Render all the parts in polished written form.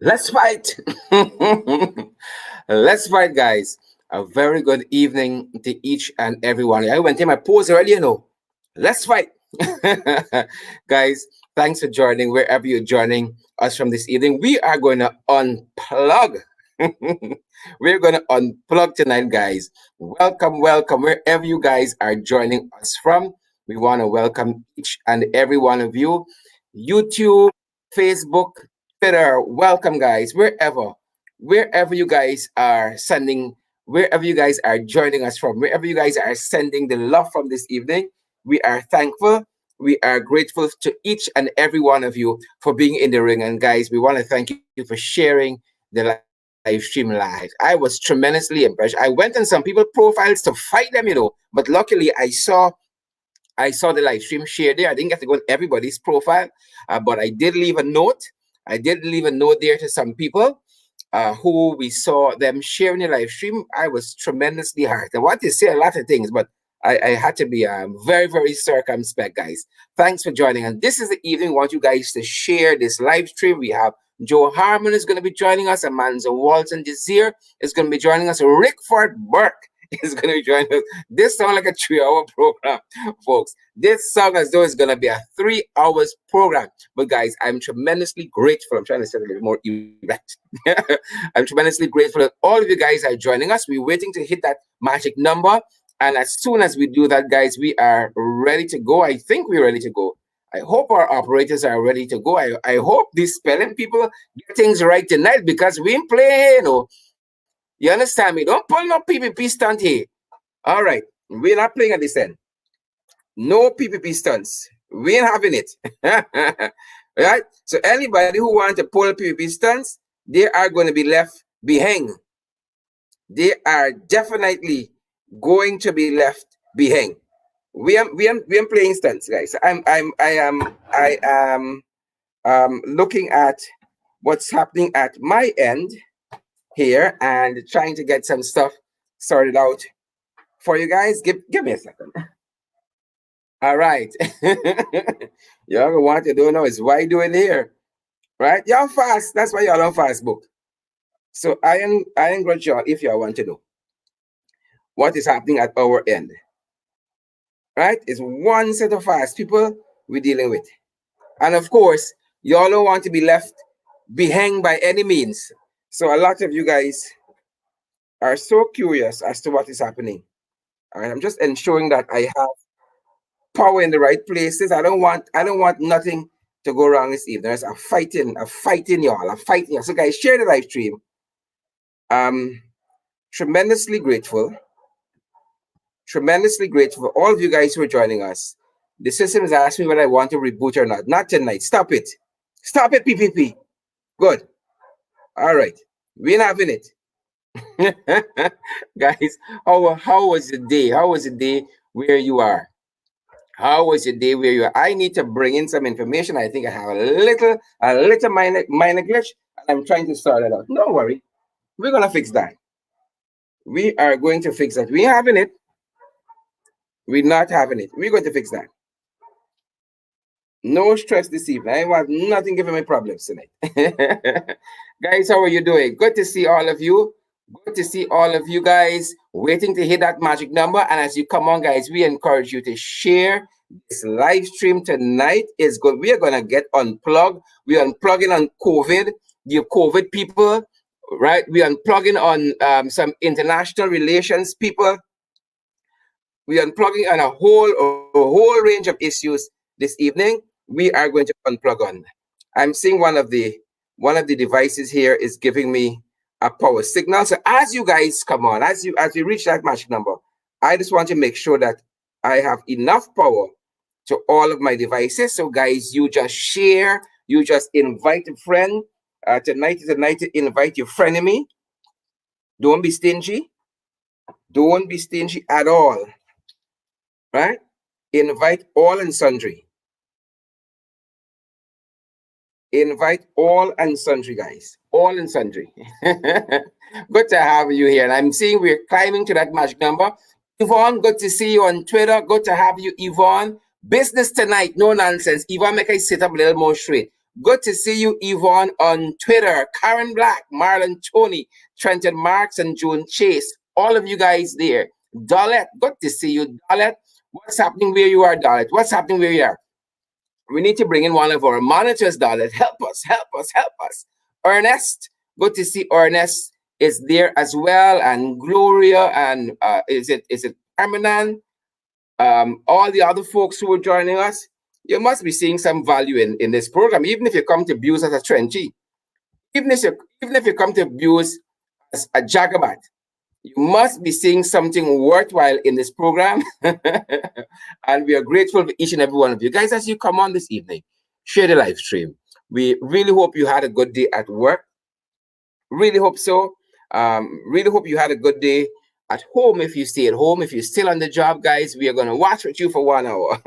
Let's fight. Let's fight, guys. A very good evening to each and everyone. I went in my pose earlier, Let's fight. Guys, thanks for joining wherever you're joining us from this evening. We are going to unplug. We're going to unplug tonight, guys. Welcome, welcome, wherever you guys are joining us from. We want to welcome each and every one of you. YouTube, Facebook, Twitter, welcome, guys, wherever you guys are sending, wherever you guys are joining us from, wherever you guys are sending the love from this evening. We are thankful. We are grateful to each and every one of you for being in the ring. And guys, we want to thank you for sharing the live stream live. I was tremendously impressed. I went on some people's profiles to fight them, but luckily I saw the live stream share there. I didn't get to go on everybody's profile, but I did leave a note. I did leave a note there to some people who we saw them sharing the live stream. I was tremendously hurt. I want to say a lot of things, but I had to be very, very circumspect, guys. Thanks for joining. And this is the evening. I want you guys to share this live stream. We have Joe Harmon is going to be joining us. Amanza Walton-Desir is going to be joining us. Rickford Burke is going to be joining us. This sounds like a 3-hour program, folks. This sounds as though it's going to be a 3 hours program. But guys, I'm tremendously grateful. I'm trying to say a little more erect. I'm tremendously grateful that all of you guys are joining us. We're waiting to hit that magic number. And as soon as we do that, guys, we are ready to go. I think we're ready to go. I hope our operators are ready to go. I hope these spelling people get things right tonight because we ain't playing. You understand me? Don't pull no PPP stunt here. All right. We're not playing at this end. No PPP stunts. We ain't having it. Right? So anybody who wants to pull PPP stunts, they are going to be left behind. They are definitely going to be left behind. We am playing stunts, guys. I am looking at what's happening at my end here and trying to get some stuff sorted out for you guys. Give me a second. All right. Y'all want to do now is why you doing here? Right? Y'all fast. That's why y'all on Facebook. So I encourage y'all if y'all want to know what is happening at our end. Right? It's one set of fast people we're dealing with. And of course, y'all don't want to be left behind by any means. So a lot of you guys are so curious as to what is happening. All right, I'm just ensuring that I have power in the right places. I don't want nothing to go wrong this evening. There's a fighting, y'all. So guys, share the live stream. Tremendously grateful. Tremendously grateful for all of you guys who are joining us. The system is asking me whether I want to reboot or not. Not tonight. Stop it. Stop it, PPP. Good. All right. We're not having it. Guys, how was the day? How was the day where you are? How was the day where you are? I need to bring in some information. I think I have a little minor glitch, and I'm trying to sort it out. Don't worry. We're going to fix that. We are going to fix that. We're having it. We're not having it. We're going to fix that. No stress this evening. I want nothing giving me problems tonight. Guys, how are you doing? Good to see all of you. Good to see all of you guys waiting to hit that magic number. And as you come on, guys, we encourage you to share this live stream tonight. Is good. We are going to get unplugged. We're unplugging on COVID, the COVID people, right? We're unplugging on some international relations people. We are unplugging on a whole range of issues this evening. We are going to unplug on. I'm seeing one of the devices here is giving me a power signal. So as you guys come on, as we reach that magic number, I just want to make sure that I have enough power to all of my devices. So guys, you just share, you just invite a friend. Tonight is the night to invite your frenemy. Don't be stingy. Don't be stingy at all. Right? Invite all and sundry. Invite all and sundry, guys. All and sundry. Good to have you here. And I'm seeing we're climbing to that magic number. Yvonne, good to see you on Twitter. Good to have you, Yvonne. Business tonight, no nonsense. Yvonne, make I sit up a little more straight. Good to see you, Yvonne, on Twitter. Karen Black, Marlon Tony, Trenton Marks, and June Chase. All of you guys there. Dalet, good to see you, Dalet. What's happening where you are, Dalet? What's happening where you are? We need to bring in one of our monitors, Dalet. Help us, help us, help us. Ernest, good to see Ernest is there as well, and Gloria, and is it Harmon? All the other folks who are joining us, you must be seeing some value in this program, even if you come to abuse as a Trenchy, even if you come to abuse as a Jagabat, you must be seeing something worthwhile in this program. And we are grateful for each and every one of you guys as you come on this evening. Share the live stream. We really hope you had a good day at work. Really hope so. Really hope you had a good day at home. If you stay at home, if you're still on the job, guys, we are going to watch with you for 1 hour,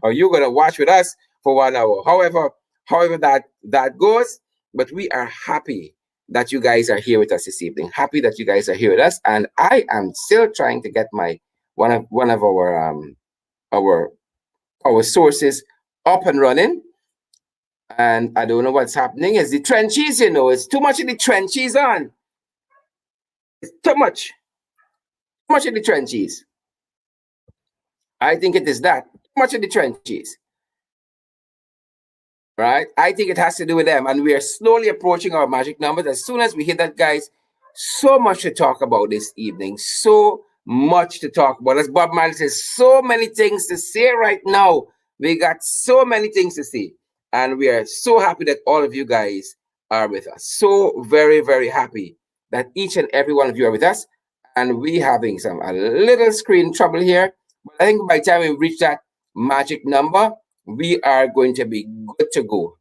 or you're going to watch with us for 1 hour. However that goes. But we are happy that you guys are here with us this evening. Happy that you guys are here with us, and I am still trying to get my one of our sources up and running. And I don't know what's happening. It's the trenches, it's too much of the trenches on. It's too much of the trenches. I think it is that. Too much of the trenches. Right? I think it has to do with them. And we are slowly approaching our magic numbers. As soon as we hit that, guys, so much to talk about this evening. So much to talk about. As Bob Marley says, so many things to say right now. We got so many things to say. And we are so happy that all of you guys are with us. So very, very happy that each and every one of you are with us. And we having a little screen trouble here. But I think by the time we reach that magic number, we are going to be good to go.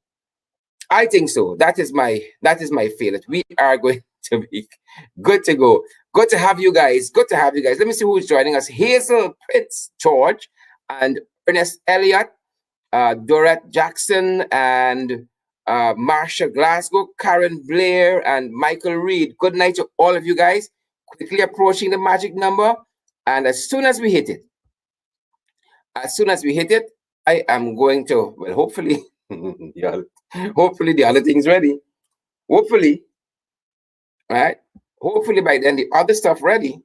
I think so. That is my feeling. We are going to be good to go. Good to have you guys. Good to have you guys. Let me see who's joining us. Hazel Pitts George and Ernest Elliott, Dorette Jackson, and Marsha Glasgow, Karen Blair, and Michael Reed. Good night to all of you guys. Quickly approaching the magic number. And as soon as we hit it, I am going to, well, hopefully, hopefully the other thing's ready. Hopefully, right? Hopefully by then the other stuff ready,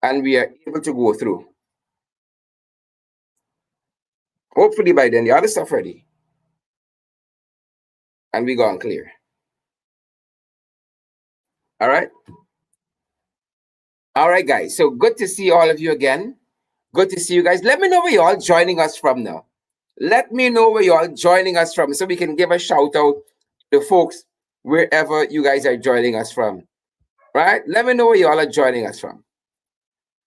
and we are able to go through. Hopefully by then the other stuff ready, and we go on clear. All right. All right, guys. So good to see all of you again. Good to see you guys. Let me know where you're all joining us from now. Let me know where you're all joining us from so we can give a shout out to the folks wherever you guys are joining us from. Right? Let me know where y'all are joining us from.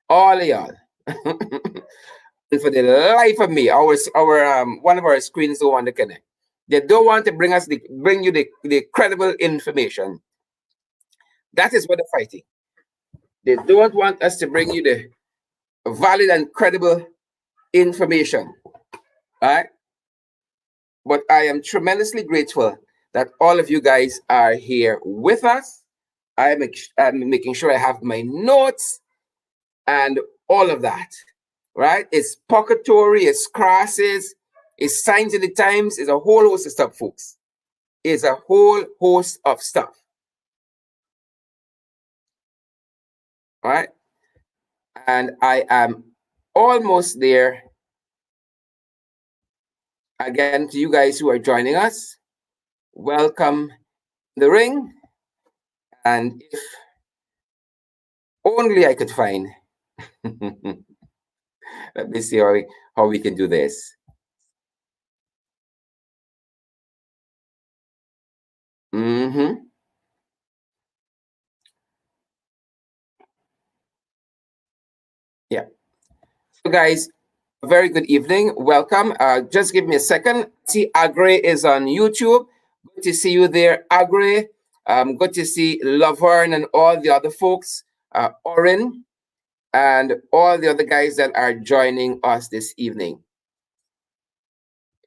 All of y'all. And for the life of me, our one of our screens don't want to connect. They don't want to bring you the credible information. That is what they're fighting. They don't want us to bring you the valid and credible information. Right? But I am tremendously grateful that all of you guys are here with us. I'm making sure I have my notes and all of that, right? It's Pocketory, it's Crasses, it's Signs of the Times, it's a whole host of stuff, folks. It's a whole host of stuff, right? And I am almost there. Again, to you guys who are joining us, welcome the ring. And if only I could find, let me see how we can do this. Mm-hmm. Yeah. So guys, a very good evening. Welcome. Just give me a second. See, Agre is on YouTube. Good to see you there, Agre. Good to see Laverne and all the other folks, Orin, and all the other guys that are joining us this evening.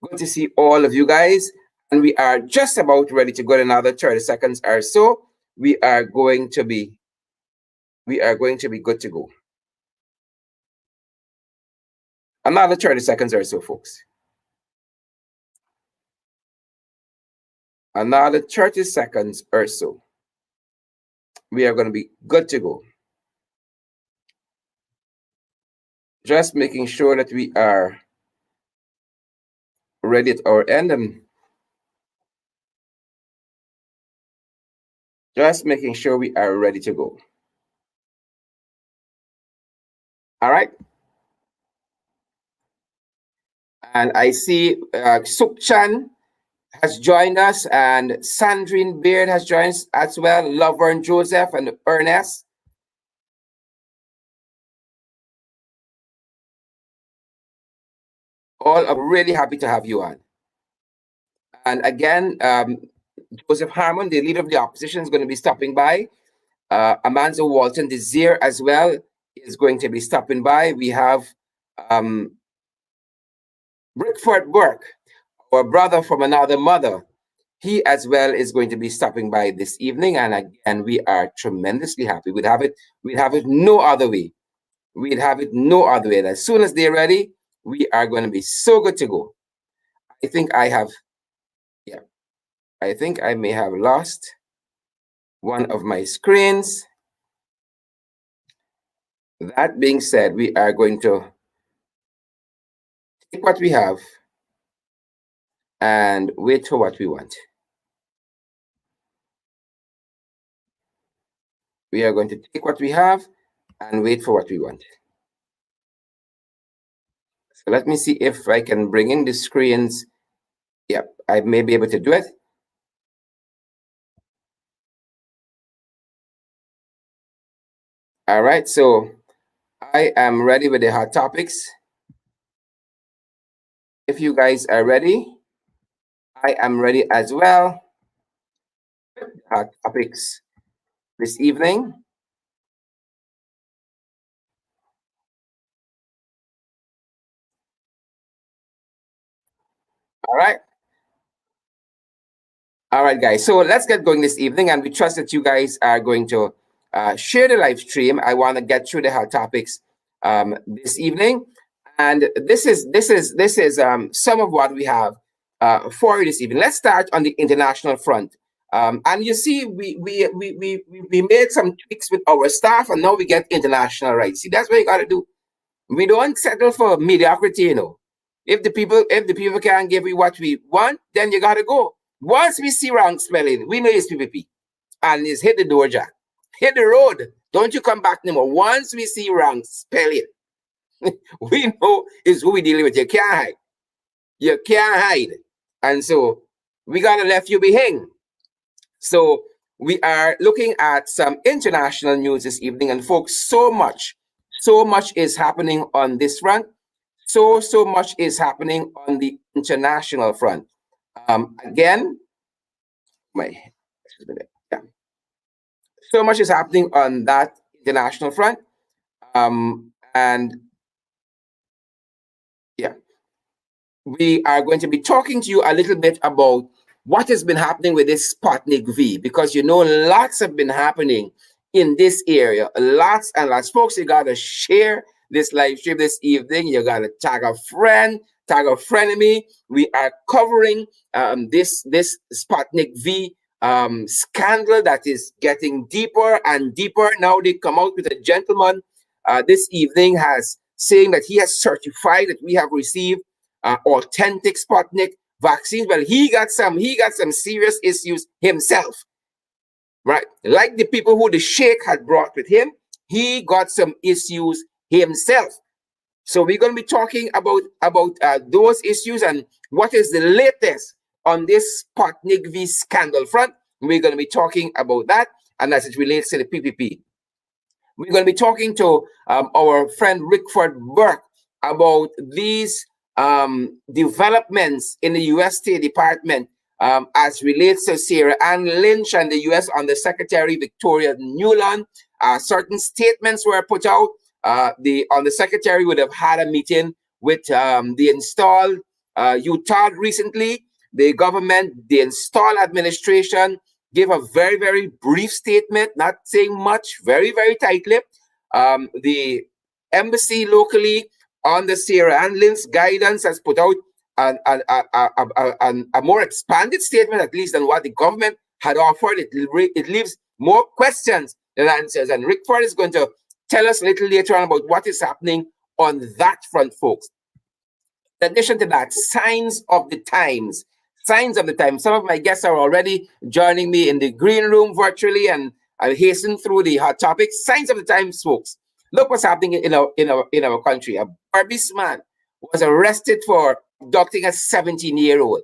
Good to see all of you guys. And we are just about ready to go in another 30 seconds or so. We are going to be good to go. Another 30 seconds or so, folks. Another 30 seconds or so. We are going to be good to go. Just making sure that we are ready at our end, and just making sure we are ready to go. All right. And I see Sukchan has joined us, and Sandrine Beard has joined us as well, Laverne Joseph and Ernest. All are really happy to have you on. And again, Joseph Harmon, the leader of the opposition, is going to be stopping by. Amanza Walton-Desir as well is going to be stopping by. We have Rickford Burke, our brother from another mother. He as well is going to be stopping by this evening, and again, we are tremendously happy. We'd have it no other way. We'd have it no other way. And as soon as they're ready, we are going to be so good to go. I think I may have lost one of my screens. That being said, we are going to take what we have and wait for what we want. We are going to take what we have and wait for what we want. So let me see if I can bring in the screens. Yep, I may be able to do it. All right, so I am ready with the hot topics. If you guys are ready, I am ready as well. Hot topics this evening. All right. All right, guys. So let's get going this evening, and we trust that you guys are going to share the live stream. I want to get through the hot topics this evening, and this is some of what we have for you this evening. Let's start on the international front. And you see, we made some tweaks with our staff, and now we get international rights. See, that's what you got to do. We don't settle for mediocrity, you know. If the people can't give you what we want, then you got to go. Once we see rank spelling, we know it's PPP. And it's hit the door, Jack. Hit the road. Don't you come back no more. Once we see rank spelling, we know it's who we dealing with. You can't hide. You can't hide. And so we got to left you behind. So we are looking at some international news this evening. And folks, so much is happening on this front. So much is happening on the international front. Again, so much is happening on that international front. And yeah, we are going to be talking to you a little bit about what has been happening with this SPUTNIK V, because you know lots have been happening in this area. Lots and lots. Folks, you got to share this live stream this evening. You got to tag a friend of me. We are covering this SPUTNIK V scandal that is getting deeper and deeper. Now they come out with a gentleman this evening has saying that he has certified that we have received authentic SPUTNIK vaccines. Well, he got some serious issues himself, right? Like the people who the Sheikh had brought with him, he got some issues himself. So we're going to be talking about those issues and what is the latest on this SPUTNIK V scandal front. We're going to be talking about that, and as it relates to the PPP. We're going to be talking to our friend Rickford Burke about these developments in the U.S. State Department as relates to Sarah Ann Lynch and the U.S. Undersecretary Victoria Nuland. Certain statements were put out. The Undersecretary would have had a meeting with the installed UTAD recently. The government, the installed administration, gave a very, very brief statement, not saying much, very, very tight-lipped. The embassy locally on the Sierra Ann Lynch guidance has put out a more expanded statement, at least, than what the government had offered. It leaves more questions than answers. And Rickford is going to tell us a little later on about what is happening on that front, folks. In addition to that, signs of the times. Signs of the times. Some of my guests are already joining me in the green room virtually, and I'll hasten through the hot topics. Signs of the times, folks. Look what's happening in our country. A Barbies man was arrested for abducting a 17-year-old.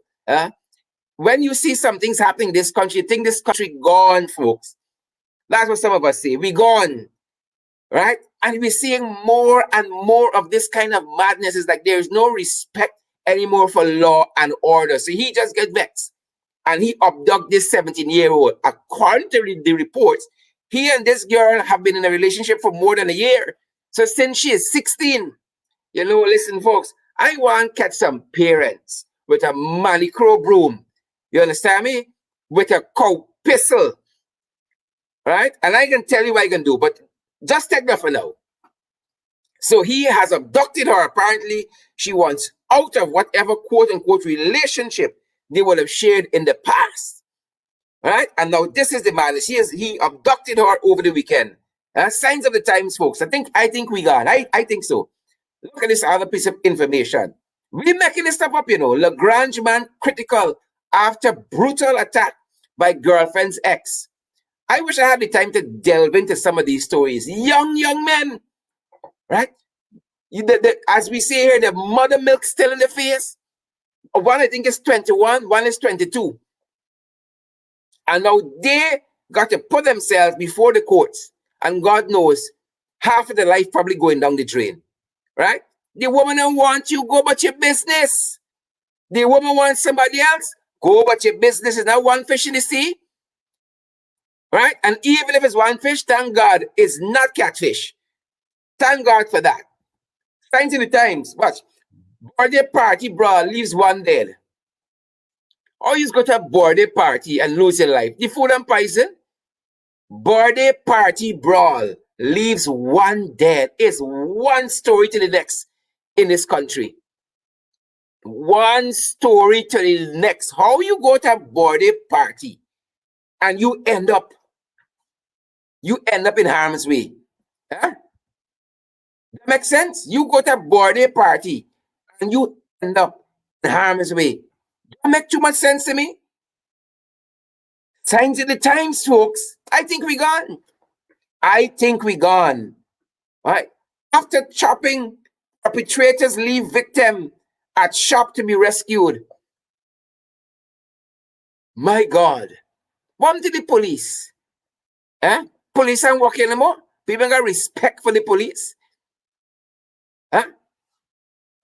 When you see some things happening in this country, you think this country gone, folks. That's what some of us say. We gone, right? And we're seeing more and more of this kind of madness. It's like there's no respect anymore for law and order. So he just gets vexed. And he abducted this 17-year-old. According to the reports, he and this girl have been in a relationship for more than a year. So since she is 16, listen, folks, I want to catch some parents with a manicure broom. You understand me? With a cow pistol. Right? And I can tell you what I can do, but just take that for now. So he has abducted her. Apparently, she wants out of whatever quote-unquote relationship they would have shared in the past. Right? And now this is the man. He abducted her over the weekend. Signs of the times, folks. I think we got. I think so. Look at this other piece of information. We're making this stuff up, Lagrange man critical after brutal attack by girlfriend's ex. I wish I had the time to delve into some of these stories. Young men, right? As we say here, the mother milk still in the face. One, I think, is 21. One is 22. And now they got to put themselves before the courts. And God knows, half of their life probably going down the drain. Right? The woman don't want you, go about your business. The woman wants somebody else, go about your business. Is not one fish in the sea. Right? And even if it's one fish, thank God, it's not catfish. Thank God for that. Signs in the times. Watch. Birthday party brawl leaves one dead. Or you go to a birthday party and lose your life. The food and poison. Birthday party brawl leaves one dead. It's one story to the next in this country. One story to the next. How you go to a birthday party and you end up in harm's way. Huh? That makes sense? You go to a birthday party and you end up in harm's way. That make too much sense to me. Signs of the times, folks. I think we gone. Right? After chopping, perpetrators leave victim at shop to be rescued. My God. What to the police? Police aren't working anymore. People got respect for the police.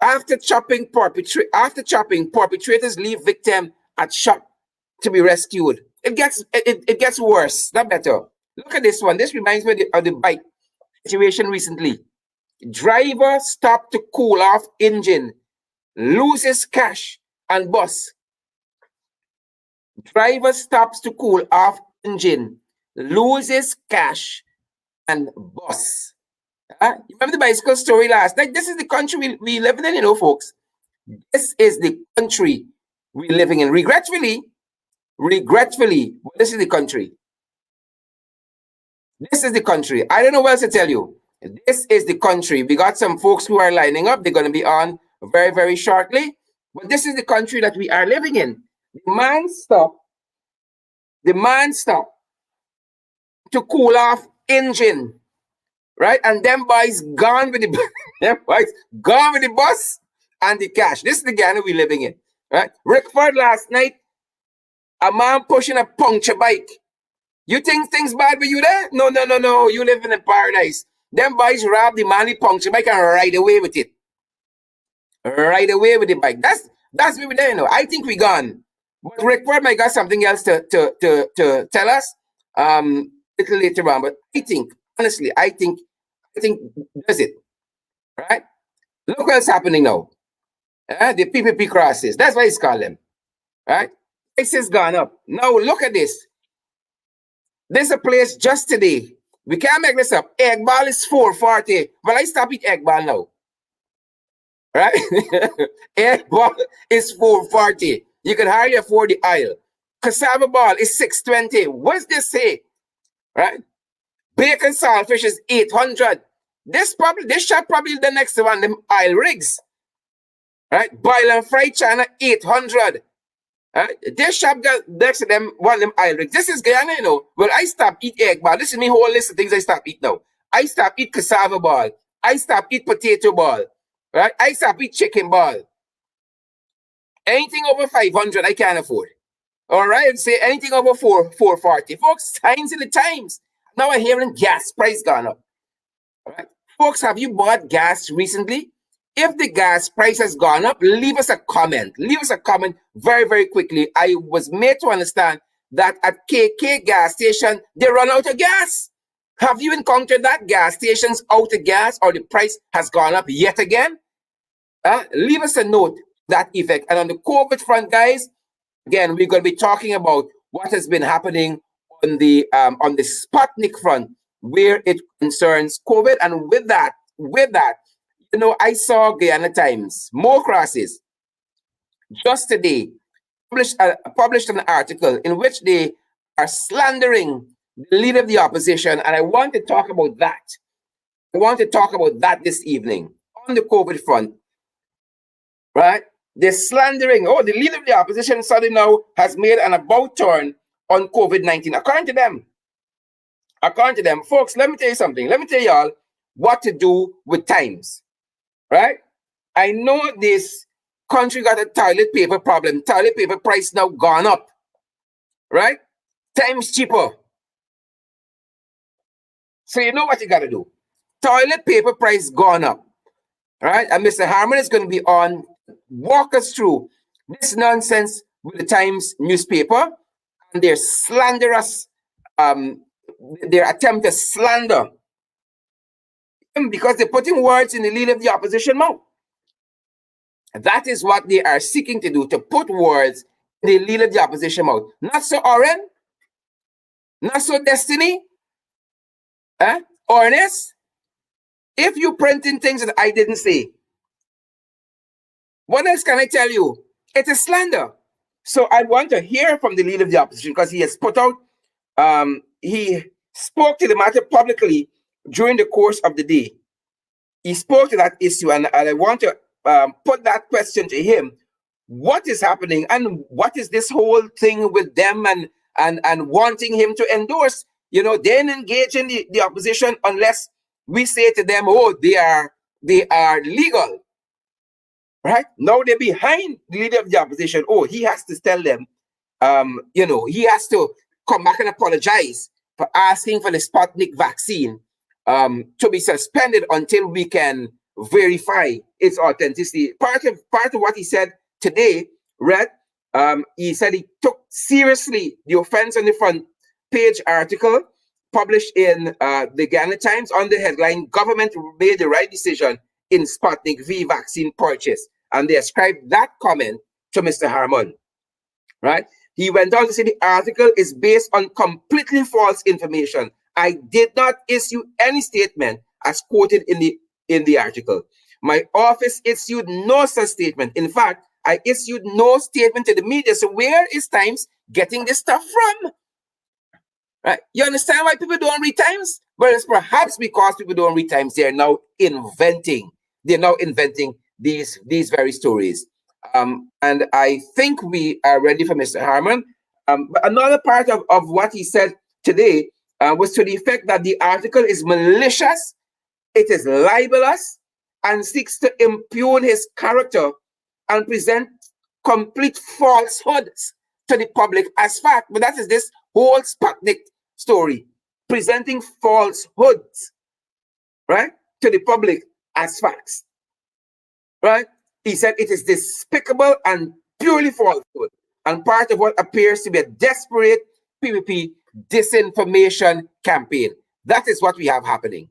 After chopping, perpetrators leave victim at shop to be rescued. It gets worse, not better. Look at this one. This reminds me of the bike situation recently. Driver stopped to cool off engine, loses cash and bus. Driver stops to cool off engine, loses cash and bus. You remember the bicycle story last night? This is the country we living in, folks. This is the country we living in. Regretfully, this is the country. This is the country. I don't know what else to tell you. This is the country. We got some folks who are lining up. They're going to be on very, very shortly. But this is the country that we are living in. The man stopped to cool off engine. Right? And them boys gone with the bus and the cash. This is the Ghana we living in. Right? Rickford last night, a man pushing a puncture bike. You think things bad with you there? No. You live in a paradise. Them boys rob the man the puncture bike and ride away with it. Ride away with the bike. That's where we there, I think we gone. But Rickford might got something else to tell us a little later on. But honestly, I think that's it. Right? Look what's happening now. The PPP crasses. That's what it's called them. Right? Prices gone up. Now look at this. There's a place just today. We can't make this up. Egg ball is $4.40. Well, I stop eat egg ball now. right? Egg ball is 440. You can hardly afford the aisle. Cassava ball is 620. What's this say? Right? Bacon saltfish is 800. This shop probably the next one, them aisle rigs. Right? Boil and fried china, 800. Right? This shop got next to them one of them aisle rigs. This is Guyana, you know. Well, I stopped eat egg ball. This is my whole list of things I stop eat now. I stop eat cassava ball. I stop eat potato ball. Right? I stop eat chicken ball. Anything over 500, I can't afford. All right, and say anything over 440. Folks, times in the times. Now I'm hearing gas price gone up. All right. Folks, have you bought gas recently? If the gas price has gone up, leave us a comment. Leave us a comment very, very quickly. I was made to understand that at KK gas station, they run out of gas. Have you encountered that gas stations out of gas or the price has gone up yet again? Leave us a note that effect. And on the COVID front, guys, again, we're going to be talking about what has been happening on the SPUTNIK front, where it concerns COVID. And with that, you know, I saw Guyana Times, more Crasses, just today published an article in which they are slandering the leader of the opposition, and I want to talk about that. I want to talk about that this evening on the COVID front, right? They're slandering, oh, the leader of the opposition suddenly now has made an about turn on COVID-19. According to them, folks, let me tell you something. Let me tell y'all what to do with times, right? I know this country got a toilet paper problem. Toilet paper price now gone up, right? Times cheaper. So you know what you got to do. Toilet paper price gone up, right? And Mr. Harmon is going to be on, walk us through this nonsense with the Times newspaper and their slanderous, their attempt to slander him because they're putting words in the leader of the opposition mouth. That is what they are seeking to do, to put words in the leader of the opposition mouth. Not so Oren, not so Destiny, Ernest. If you printing things that I didn't say, what else can I tell you? It's a slander. So I want to hear from the leader of the opposition because he has put out, he spoke to the matter publicly during the course of the day. He spoke to that issue, and I want to put that question to him. What is happening, and what is this whole thing with them and wanting him to endorse? You know, they didn't engage in the opposition unless we say to them, oh, they are legal. Right? Now they're behind the leader of the opposition. Oh, he has to tell them, you know, he has to come back and apologize for asking for the Sputnik vaccine to be suspended until we can verify its authenticity. Part of what he said today, Red, he said he took seriously the offense on the front page article published in the Guyana Times on the headline, "Government made the right decision in Sputnik V vaccine purchase," and they ascribed that comment to Mr. Harmon, right? He went on to say the article is based on completely false information. I did not issue any statement as quoted in the article. My office issued no such statement. In fact, I issued no statement to the media. So where is Times getting this stuff from? Right? You understand why people don't read Times? Well, it's perhaps because people don't read Times. They're now inventing these very stories. And I think we are ready for Mr. Harmon. But another part of what he said today was to the effect that the article is malicious, it is libelous, and seeks to impugn his character and present complete falsehoods to the public as fact. But that is this whole Sputnik story, presenting falsehoods, right, to the public as facts, right? He said it is despicable and purely falsehood, and part of what appears to be a desperate PPP disinformation campaign. That is what we have happening,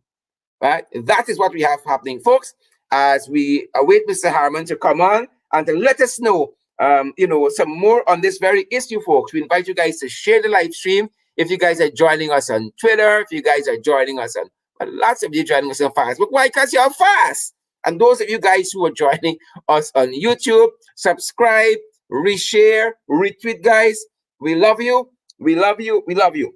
right? That is what we have happening, folks, as we await Mr. Harmon to come on and to let us know, you know, some more on this very issue, folks. We invite you guys to share the live stream. If you guys are joining us on Twitter, if you guys are joining us on, lots of you joining us on Facebook. Why? Because you're fast. And those of you guys who are joining us on YouTube, subscribe, reshare, retweet, guys. We love you. We love you. We love you.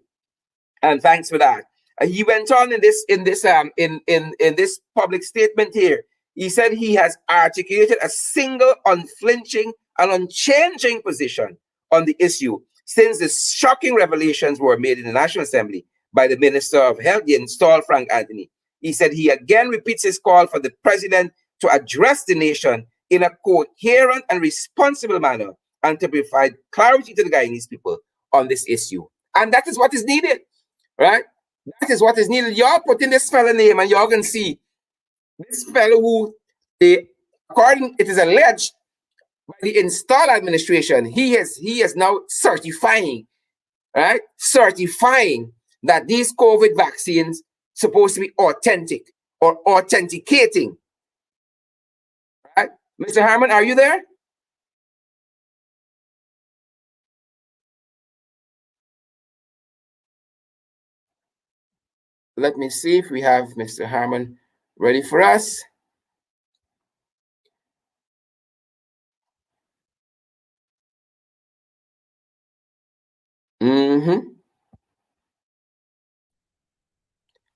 And thanks for that. He went on in this public statement here. He said he has articulated a single, unflinching, and unchanging position on the issue since the shocking revelations were made in the National Assembly by the Minister of Health, the installed Frank Anthony. He said he again repeats his call for the president to address the nation in a coherent and responsible manner and to provide clarity to the Guyanese people on this issue. And that is what is needed, right? That is what is needed. Y'all put in this fella name and y'all can see this fellow who, according it is alleged by the installed administration, he is now certifying, right? Certifying that these COVID vaccines supposed to be authentic or authenticating. Right? Mr. Harmon, are you there? Let me see if we have Mr. Harmon ready for us.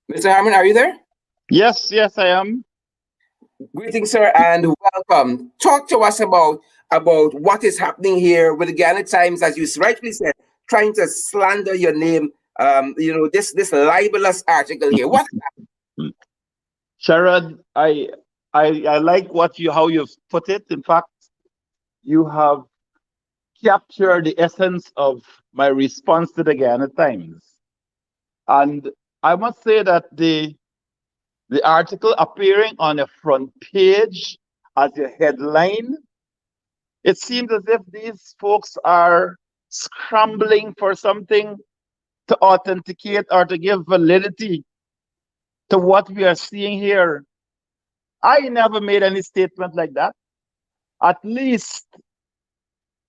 Mr. Harmon, are you there? Yes, I am. Greetings, sir, and welcome. Talk to us about what is happening here with the Ghana Times, as you rightly said, trying to slander your name. This libelous article here. What? Sharad, I like how you've put it. In fact, you have captured the essence of my response to the Ghana Times. And I must say that the article appearing on the front page as a headline, it seems as if these folks are scrambling for something to authenticate or to give validity to what we are seeing here. I never made any statement like that. At least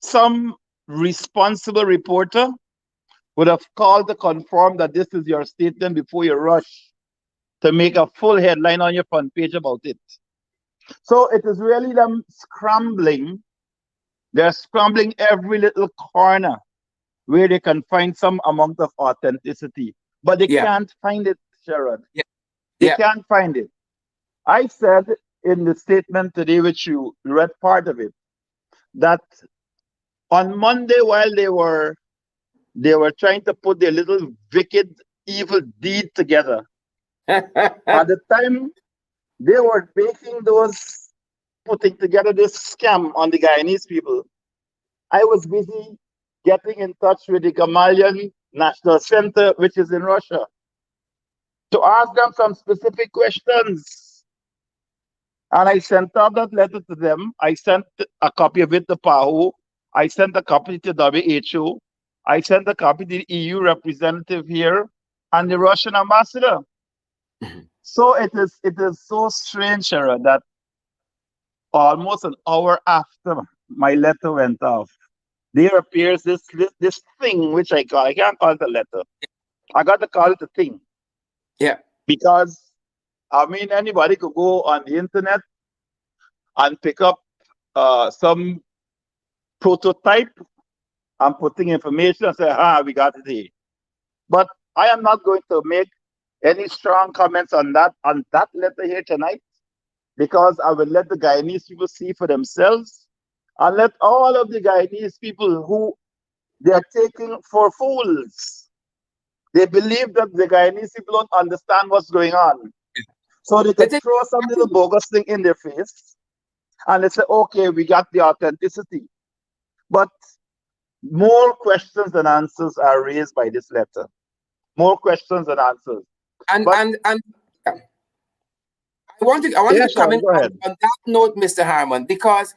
some responsible reporter would have called to confirm that this is your statement before you rush to make a full headline on your front page about it. So it is really them scrambling. They're scrambling every little corner where they can find some amount of authenticity. But they can't find it, Sherrod. They can't find it. I said in the statement today, which you read part of it, that on Monday, while they were trying to put their little wicked, evil deed together, at the time they were putting together this scam on the Guyanese people, I was busy getting in touch with the Gamaliel National Center, which is in Russia, to ask them some specific questions. And I sent out that letter to them. I sent a copy of it to PAHO. I sent a copy to WHO. I sent a copy to the EU representative here and the Russian ambassador. So it is so strange, Sarah, that almost an hour after my letter went off, there appears this thing which I can't call it a letter. I got to call it a thing. Yeah. Because anybody could go on the internet and pick up some prototype and putting information and say, we got it here. But I am not going to make any strong comments on that letter here tonight, because I will let the Guyanese people see for themselves, and let all of the Guyanese people who they are taking for fools. They believe that the Guyanese people don't understand what's going on. So they can throw some little bogus thing in their face and they say, okay, we got the authenticity. But more questions than answers are raised by this letter. More questions than answers. I wanted to comment on that note, Mr. Harmon, because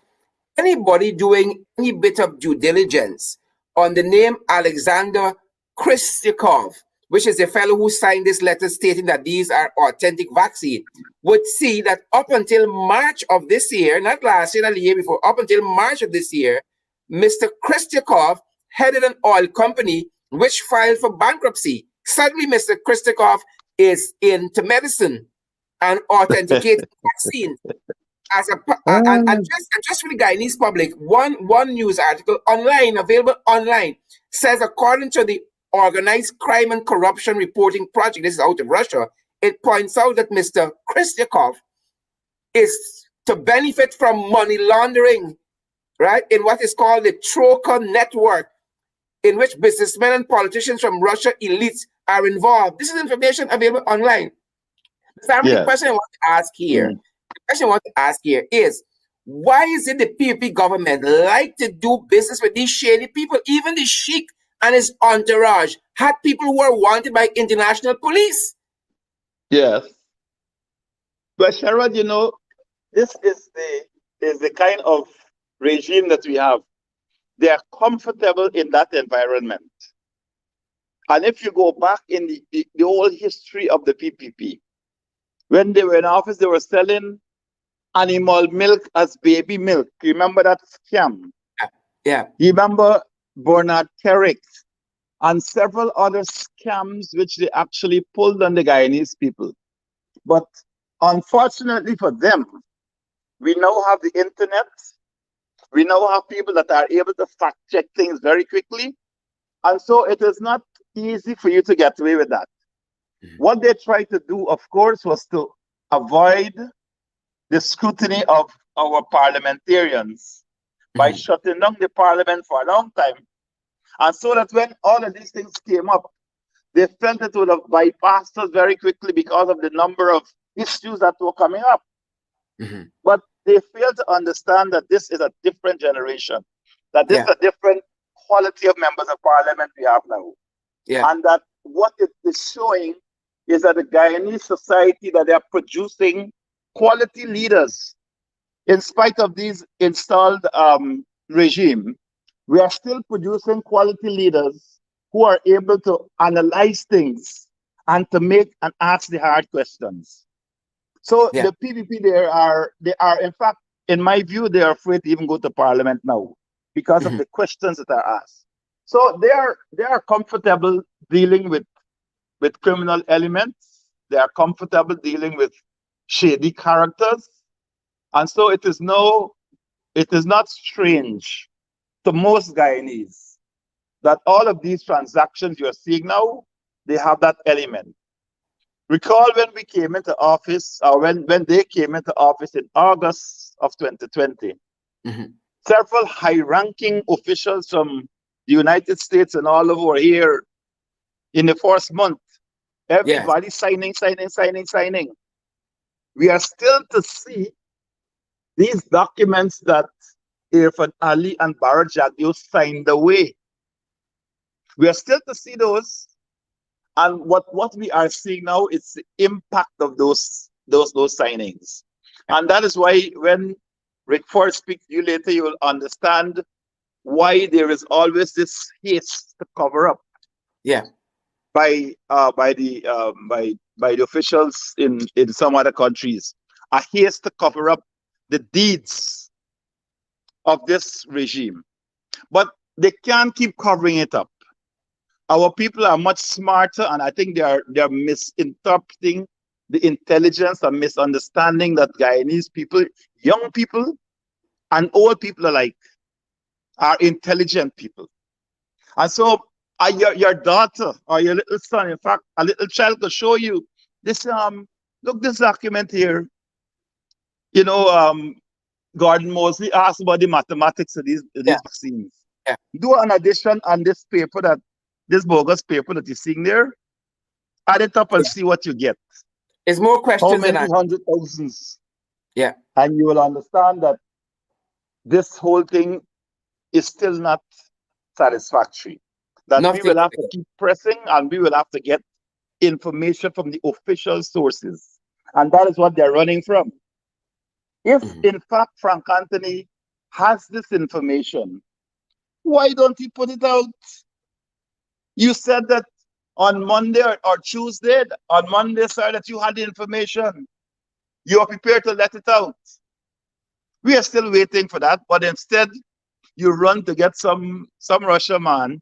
anybody doing any bit of due diligence on the name Alexander Kristyakov, which is the fellow who signed this letter stating that these are authentic vaccines, would see that up until March of this year, not last year, not the year before, up until March of this year, Mr. Kristyakov headed an oil company which filed for bankruptcy. Suddenly, Mr. Kristyakov is into medicine and authenticating vaccines. As a and just for the Guyanese public, one news article online available online says according to the Organized Crime and Corruption Reporting Project, this is out of Russia, it points out that Mr. Khrushchev is to benefit from money laundering, right, in what is called the Troika network, in which businessmen and politicians from Russia elites are involved. This is information available online. Sam, the Yes. question I want to ask here, Mm. the question I want to ask here is, why is it the PPP government like to do business with these shady people? Even the Sheikh and his entourage had people who were wanted by international police. Yes. But Sherrod, this is the kind of regime that we have. They are comfortable in that environment. And if you go back in the whole history of the PPP, when they were in office, they were selling animal milk as baby milk. You remember that scam? Yeah. You remember Bernard Kerrick and several other scams which they actually pulled on the Guyanese people. But unfortunately for them, we now have the internet. We now have people that are able to fact check things very quickly. And so it is not easy for you to get away with that. What they tried to do, of course, was to avoid the scrutiny of our parliamentarians by shutting down the parliament for a long time. And so that when all of these things came up, they felt it would have bypassed us very quickly because of the number of issues that were coming up. But they failed to understand that this is a different generation, that this is a different quality of members of parliament we have now. And that what it is showing is that the Guyanese society, that they are producing quality leaders. In spite of these installed regime, we are still producing quality leaders who are able to analyze things and to make and ask the hard questions. So the PPP, they are in fact, in my view, they are afraid to even go to parliament now because of the questions that are asked. So they are comfortable dealing with criminal elements. They are comfortable dealing with shady characters. And so it is not strange to most Guyanese that all of these transactions you're seeing now, they have that element. Recall when we came into office, or when they came into office in August of 2020, several high-ranking officials from the United States and all over here in the first month, everybody signing. We are still to see these documents that Irfan Ali and Bharat Jagdeo signed away. We are still to see those. And what we are seeing now is the impact of those signings. And that is why when Rickford speaks to you later, you will understand why there is always this haste to cover up. By the officials in some other countries, a haste to cover up the deeds of this regime. But they can't keep covering it up. Our people are much smarter, and I think they are misinterpreting the intelligence and misunderstanding that Guyanese people, young people and old people alike, are intelligent people. And so your daughter or your little son, in fact, a little child could show you this, look, this document here. Gordon Mosley asked about the mathematics of these vaccines. Do an addition on this paper, this bogus paper that you're seeing there, add it up and see what you get. It's more questions How many than hundred thousands? Yeah. And you will understand that this whole thing is still not satisfactory. That we will have to keep pressing, and we will have to get information from the official sources. And that is what they're running from. If, in fact, Frank Anthony has this information, why don't he put it out? You said that on Monday or Tuesday, on Monday, sir, that you had the information. You are prepared to let it out. We are still waiting for that, but instead, you run to get some Russian man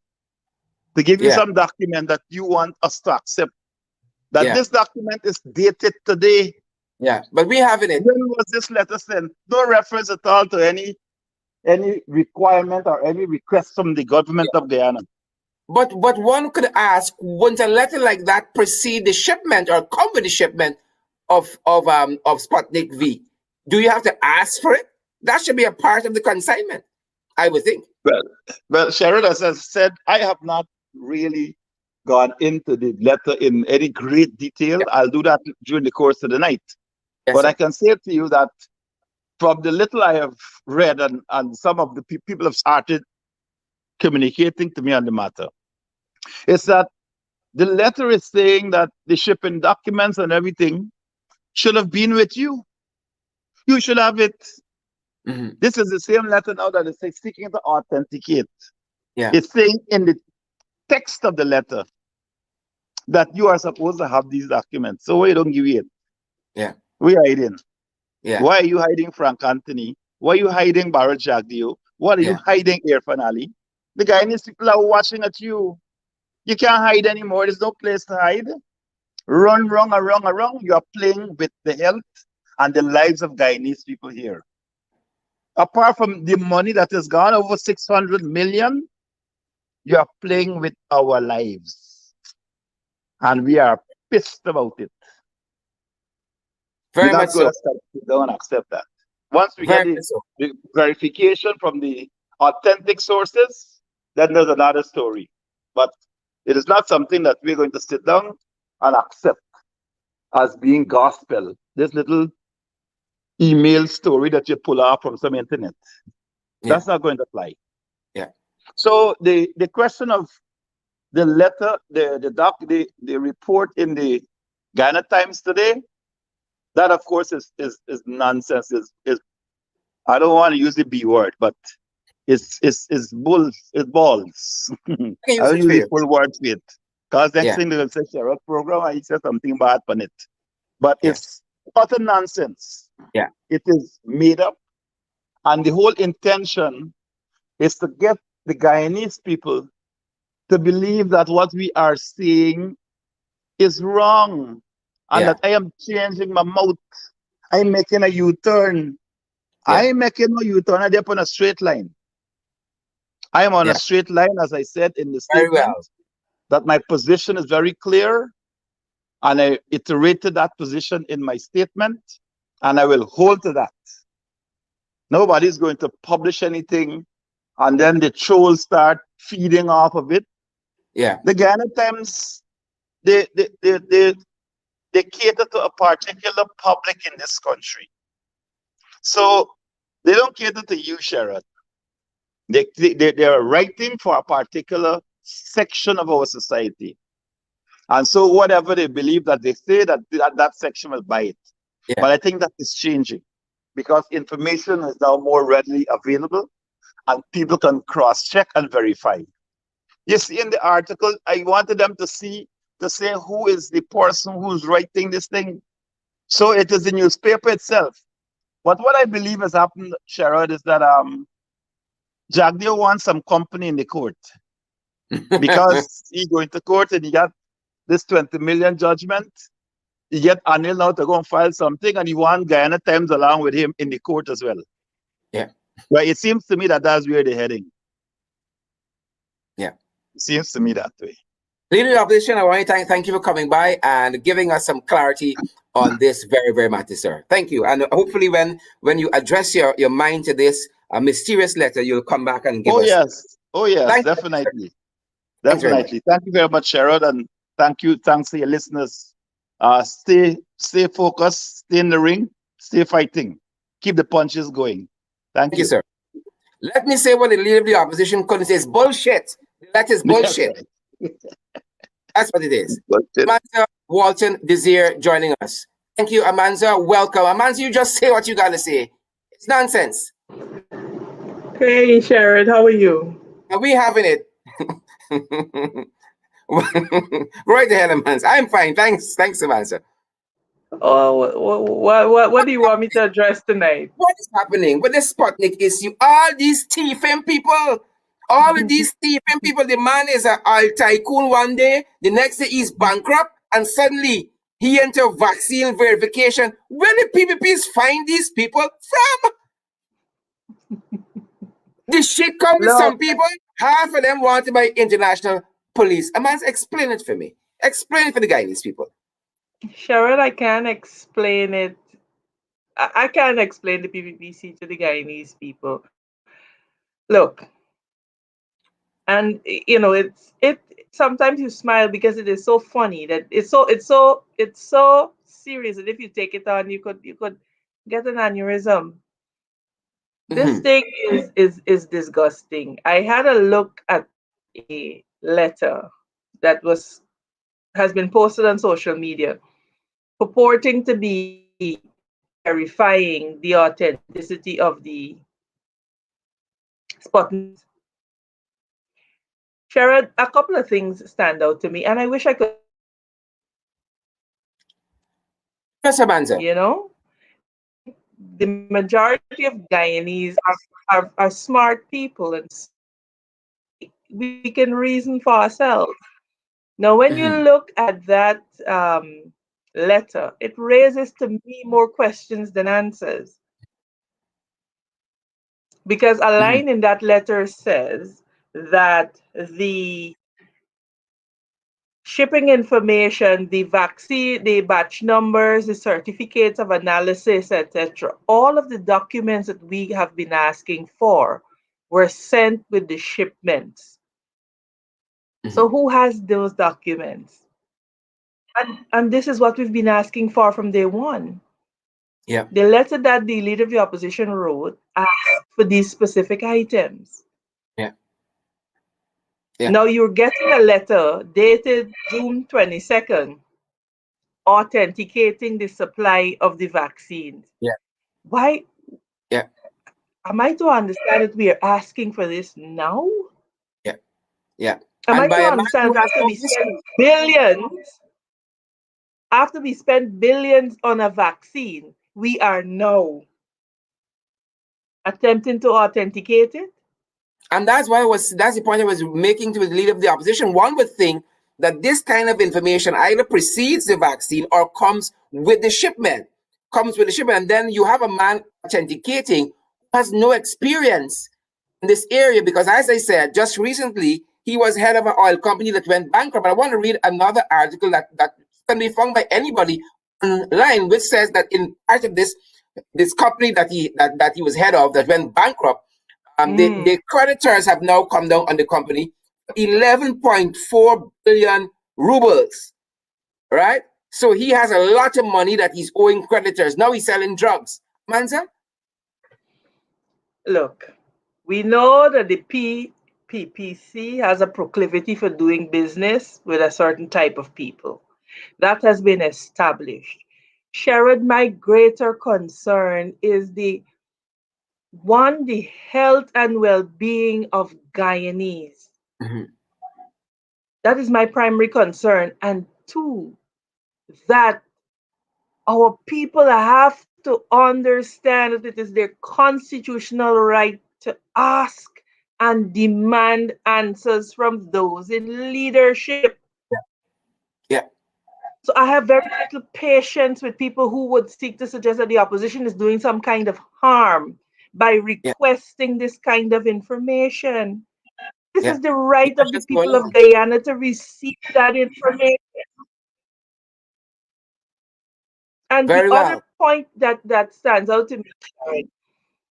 to give you some document that you want us to accept. That this document is dated today. Yeah, but we having it. When was this letter sent? No reference at all to any requirement or any request from the government of Guyana. But one could ask, wouldn't a letter like that precede the shipment or come with the shipment of Sputnik V? Do you have to ask for it? That should be a part of the consignment, I would think. Well, well, Sharon, as I said, I have not really gone into the letter in any great detail. Yeah. I'll do that during the course of the night. Yes, But I sir. can say to you that from the little I have read, and some of the people have started communicating to me on the matter, is that the letter is saying that the shipping documents and everything should have been with you. You should have it. Hmm. This is the same letter now that is seeking to authenticate. Yeah, It's saying in the text of the letter that you are supposed to have these documents. So why you don't give it? yeah, We are hiding. yeah, Why are you hiding Frank Anthony? Why are you hiding Barrel Jagdio? What are you yeah, hiding Irfan Ali? The Guyanese people are watching at you. You can't hide anymore. There's no place to hide. Run, wrong, or wrong, or wrong. You are playing with the health and the lives of Guyanese people here. Apart from the money that has gone over 600 million, you are playing with our lives. And we are pissed about it. We're very much not going so. to sit down and accept that. Once we Very get much so. the verification from the authentic sources, then there's another story. But it is not something that we're going to sit down and accept as being gospel. This little email story that you pull off from some internet, Yeah, that's not going to fly. yeah, So the question of the letter, the report in the Ghana Times today, that of course is nonsense. Is I don't want to use the B word, but it's bull, it's balls. I can I use don't it use for the you. full words with it. Because next Yeah, thing they will say, Sherrod program, I said something bad on it. But yeah, it's utter nonsense. yeah, It is made up. And the whole intention is to get the Guyanese people to believe that what we are seeing is wrong. And yeah, that I am changing my mouth. I'm making a U-turn. yeah, I'm making a U-turn. I'm on a straight line. I am on a yeah. straight line, as I said in the Very statement, well. that my position is very clear. And I iterated that position in my statement, and I will hold to that. Nobody's going to publish anything, and then the trolls start feeding off of it. Yeah, The Ghana Times, they cater to a particular public in this country. So they don't cater to you, Sherrod. They are writing for a particular section of our society. And so whatever they believe that they say, that section will buy it. yeah, But I think that is changing because information is now more readily available and people can cross-check and verify. You see in the article, I wanted them to say who is the person who's writing this thing. So it is the newspaper itself. But what I believe has happened, Sherrod, is that Jagdeo wants some company in the court because he going to court and he got this 20 million judgment. He get Anil now to go and file something, and he want Guyana Times along with him in the court as well. yeah, Well, it seems to me that that's where they're heading. yeah. It seems to me that way. Leader of the opposition, I want to thank you for coming by and giving us some clarity on this very, very matter, sir. Thank you. And hopefully when you address your mind to this mysterious letter, you'll come back and give Oh us. yes, oh yes, Thanks, sir. definitely, Thanks very much. definitely. Thank you very much, Sherrod, and thanks to your listeners. Stay focused, stay in the ring, stay fighting, keep the punches going. Thank Thank you, you. sir. Let me say what the leader of the opposition couldn't say. It's bullshit. That is That's bullshit. right. That's what it is. But Amanza Walton-Desir joining us. Thank you, Amanza. Welcome. Amanza, you just say what you got to say. It's nonsense. Hey, Sherrod, how are you? Are we having it? Right ahead, Amanza. I'm fine. Thanks. Thanks, Amanza. Oh, what do you want me to address tonight? What is happening with the Sputnik issue? All these thieving people, all of these thieving people, the man is a tycoon one day, the next day he's bankrupt, and suddenly He into vaccine verification. Where the PPPs find these people from? This shit come with Look, some people. Half of them wanted by international police. A man's explain it for me. Explain it for the guy, these people. Sharon, I can't explain it. I can't explain the PPPC to the Guyanese people. Look, and it. Sometimes you smile because it is so funny that it's so serious that if you take it on, you could get an aneurysm. This Mm-hmm. thing is disgusting. I had a look at a letter that has been posted on social media purporting to be verifying the authenticity of the Sputnik. Sharon, a couple of things stand out to me, and I wish I could say this to you. Yes, Amanza. You know, the majority of Guyanese are smart people, and we can reason for ourselves. Now, when you Mm-hmm. look at that letter, it raises to me more questions than answers. Because a Mm-hmm. line in that letter says that the shipping information, the vaccine, the batch numbers, the certificates of analysis, etc., all of the documents that we have been asking for were sent with the shipments. Mm-hmm. So who has those documents? And this is what we've been asking for from day one. Yeah. The letter that the leader of the opposition wrote asked for these specific items. Yeah. Yeah. Now you're getting a letter dated June 22nd authenticating the supply of the vaccines. Yeah. Why Yeah. am I to understand that we are asking for this now? Yeah. Yeah. Am And I by to a man understand who that has no history. after we spend billions on a vaccine, we are now attempting to authenticate it? And that's the point I was making to the leader of the opposition. One would think that this kind of information either precedes the vaccine or comes with the shipment. Comes with the shipment. And then you have a man authenticating who has no experience in this area because, as I said, just recently he was head of an oil company that went bankrupt. But I want to read another article that can be found by anybody online, which says that in part of this company that he was head of that went bankrupt, Mm. the creditors have now come down on the company 11.4 billion rubles, right? So he has a lot of money that he's owing creditors. Now he's selling drugs. Manza? Look, we know that the PPC has a proclivity for doing business with a certain type of people. That has been established. Sherrod, my greater concern is the health and well-being of Guyanese. Mhm. That is my primary concern. And two, that our people have to understand that it is their constitutional right to ask and demand answers from those in leadership. Yeah, So I have very little patience with people who would seek to suggest that the opposition is doing some kind of harm by yeah, requesting this kind of information. This yeah. is the right Yeah, of the just going people of on. Guyana to receive that information. And the Very other well. point that stands out to me, Sharon,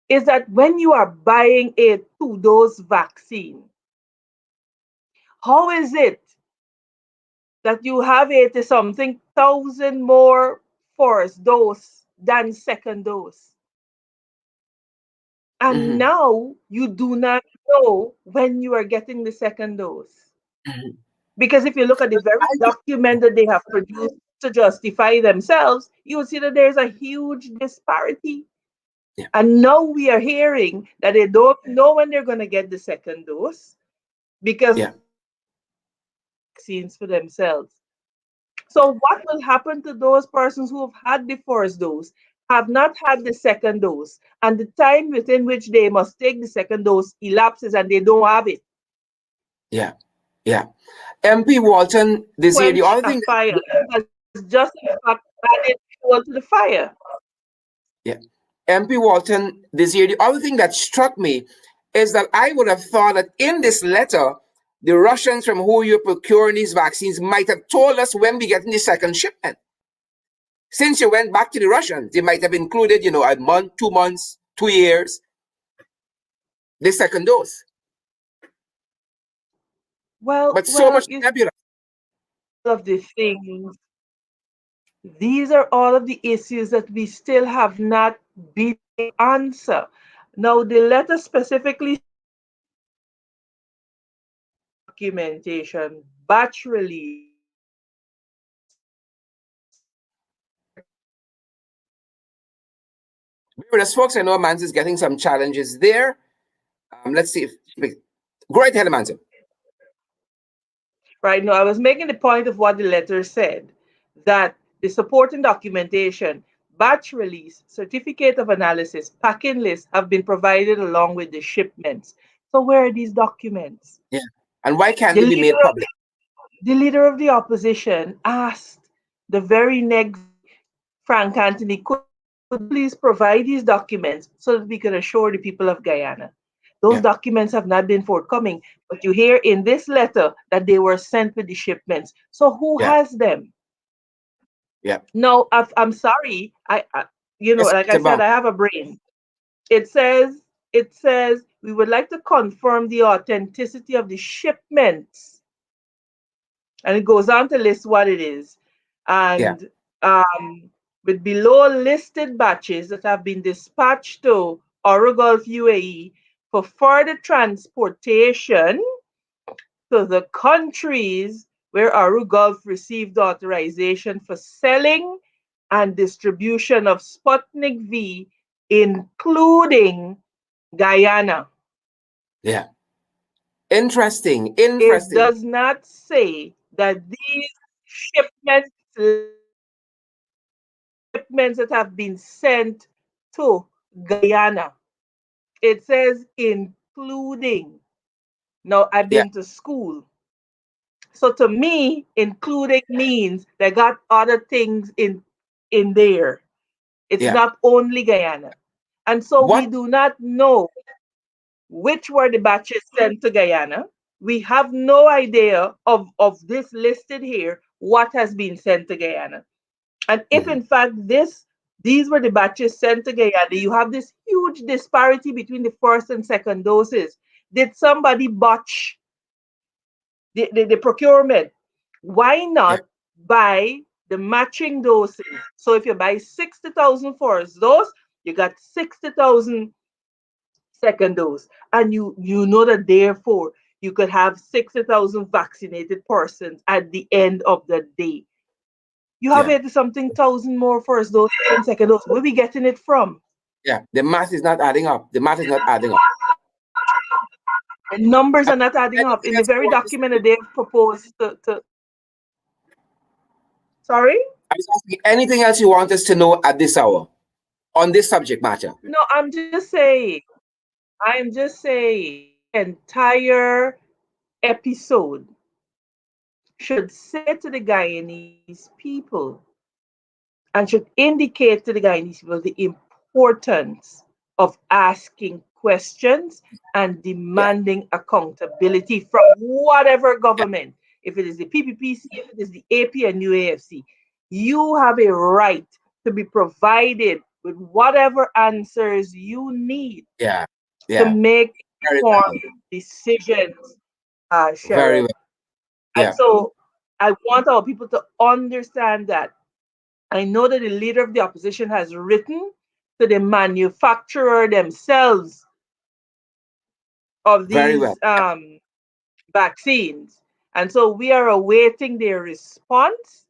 is that when you are buying a two-dose vaccine, how is it that you have 80 something thousand more first dose than second dose? And Hmm. now you do not know when you are getting the second dose. Hmm. Because if you look at the very I think, document that they have produced to justify themselves, you will see that there's a huge disparity. yeah, And now we are hearing that they don't know when they're going to get the second dose because yeah, they have not purchased the vaccines for themselves. So, what will happen to those persons who have had the first dose, have not had the second dose, and the time within which they must take the second dose elapses and they don't have it? yeah, yeah. MP Walton Desir, the Quench other a thing fire that has been just in fact added fuel to the fire. Yeah. MP Walton Desir, the other thing that struck me is that I would have thought that in this letter, the Russians from who you're procuring these vaccines might have told us when we get in the second shipment. Since you went back to the Russians, they might have included, a month, 2 months, 2 years, the second dose. But so much You nebulous. all of the things. These are all of the issues that we still have not been answered. Now, the letter specifically documentation, batch release, But as folks, I know Amanza is getting some challenges there. Let's see if go right ahead, Amanza. right? No, I was making the point of what the letter said, that the supporting documentation, batch release, certificate of analysis, packing list have been provided along with the shipments. So where are these documents? Yeah. And why can't The they be made leader of public? the leader of the opposition asked the very next Frank Anthony, could you please provide these documents so that we can assure the people of Guyana? Those Yeah. documents have not been forthcoming, but you hear in this letter that they were sent with the shipments. So who Yeah. has them? Yeah. No, I'm sorry. Yes, Like I Mr. said, Bang. I have a brain. It says we would like to confirm the authenticity of the shipments, and it goes on to list what it is. Yeah. And with below listed batches that have been dispatched to Orogulf UAE for further transportation to the countries where Orogulf received authorization for selling and distribution of Sputnik V, including Guyana. Yeah. Interesting. It Interesting. does not say that these shipments shipments that have been sent to Guyana. It says including. Now, I've Yeah. been to school. So to me, including means they got other things in there. It's Yeah. not only Guyana. And so we What? do not know which were the batches sent to Guyana. We have no idea of this listed here, what has been sent to Guyana. And if Mhm. in fact these were the batches sent to Guyana, you have this huge disparity between the first and second doses. Did somebody botch the procurement? Why Yeah. not buy the matching doses? So if you buy 60,000 first dose, you got 60,000 second dose. And you know that therefore you could have 60,000 vaccinated persons at the end of the day. You have Yeah. 80 something thousand more first dose and second dose. Where we getting it from? Yeah. The math is not adding up. The math is not adding up. The numbers are not adding up. Anything In the else you very want to document say? that they've proposed to sorry? I was asking anything else you want us to know at this hour on this subject matter. No, I'm just saying entire episode should say to the Guyanese people and should indicate to the Guyanese people the importance of asking questions and Yeah. demanding accountability from whatever Yeah. government. If it is the PPPC, if it is the AP and UAFC, you have a right to be provided with whatever answers you need Yeah. to Yeah. make Very informed well. decisions, Very Sharon. well. And Yeah. so I want our people to understand that. I know that the leader of the opposition has written to the manufacturer themselves of Very well. these vaccines. And so we are awaiting their response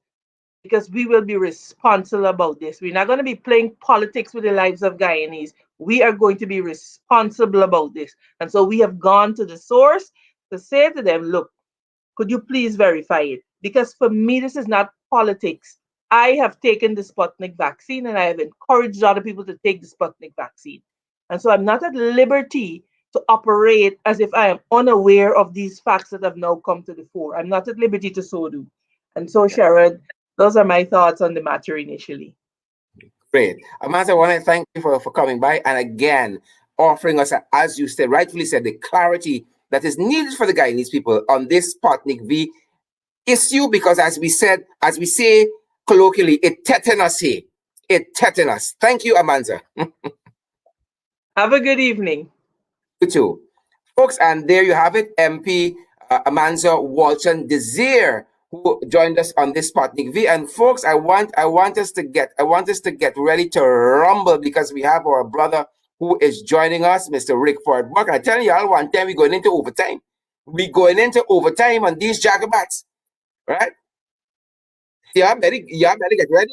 because we will be responsible about this. We're not going to be playing politics with the lives of Guyanese. We are going to be responsible about this. And so we have gone to the source to say to them, look, could you please verify it? Because for me, this is not politics. I have taken the Sputnik vaccine and I have encouraged other people to take the Sputnik vaccine. And so I'm not at liberty to operate as if I am unaware of these facts that have now come to the fore. I'm not at liberty to so do. And so, Yeah. Sharon, Those are my thoughts on the matter initially. Great. Amanza, I want to thank you for coming by and again offering us, as you said, rightfully said, the clarity that is needed for the Guyanese people on this Sputnik V issue, because as we said, as we say colloquially, it tetanus here. It tetanus. Thank you, Amanza. Have a good evening. You too. Folks, and there you have it, MP Amanza Walton-Desir, who joined us on this Sputnik V. And folks, I want us to get ready to rumble, because we have our brother who is joining us, Mr. Rickford Burke. I tell you all, one time we're going into overtime. We're going into overtime on these Jagabats, right? You better get ready.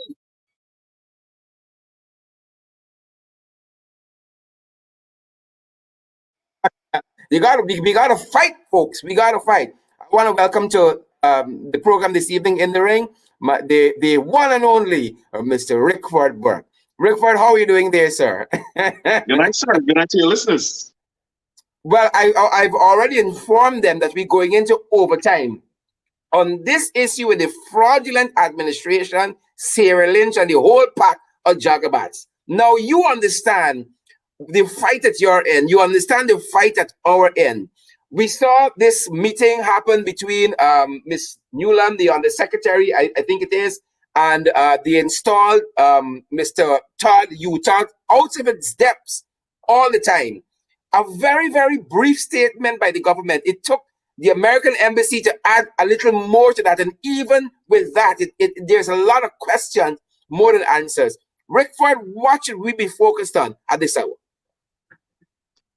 We gotta fight, folks. We gotta fight. I want to welcome to the program this evening in the ring, the one and only Mr. Rickford Burke. Rickford, how are you doing there, sir? Good night, sir. Good night to your listeners. Well, I've already informed them that we're going into overtime on this issue with the fraudulent administration, Sarah Lynch, and the whole pack of Jagabats. Now you understand the fight at your end. You understand the fight at our end. We saw this meeting happen between Miss Newland, the undersecretary, I think it is, and the installed Mr. Todd Utah, out of its depths all the time. A very, very brief statement by the government. It took the American embassy to add a little more to that. And even with that, there's a lot of questions more than answers. Rickford, what should we be focused on at this hour?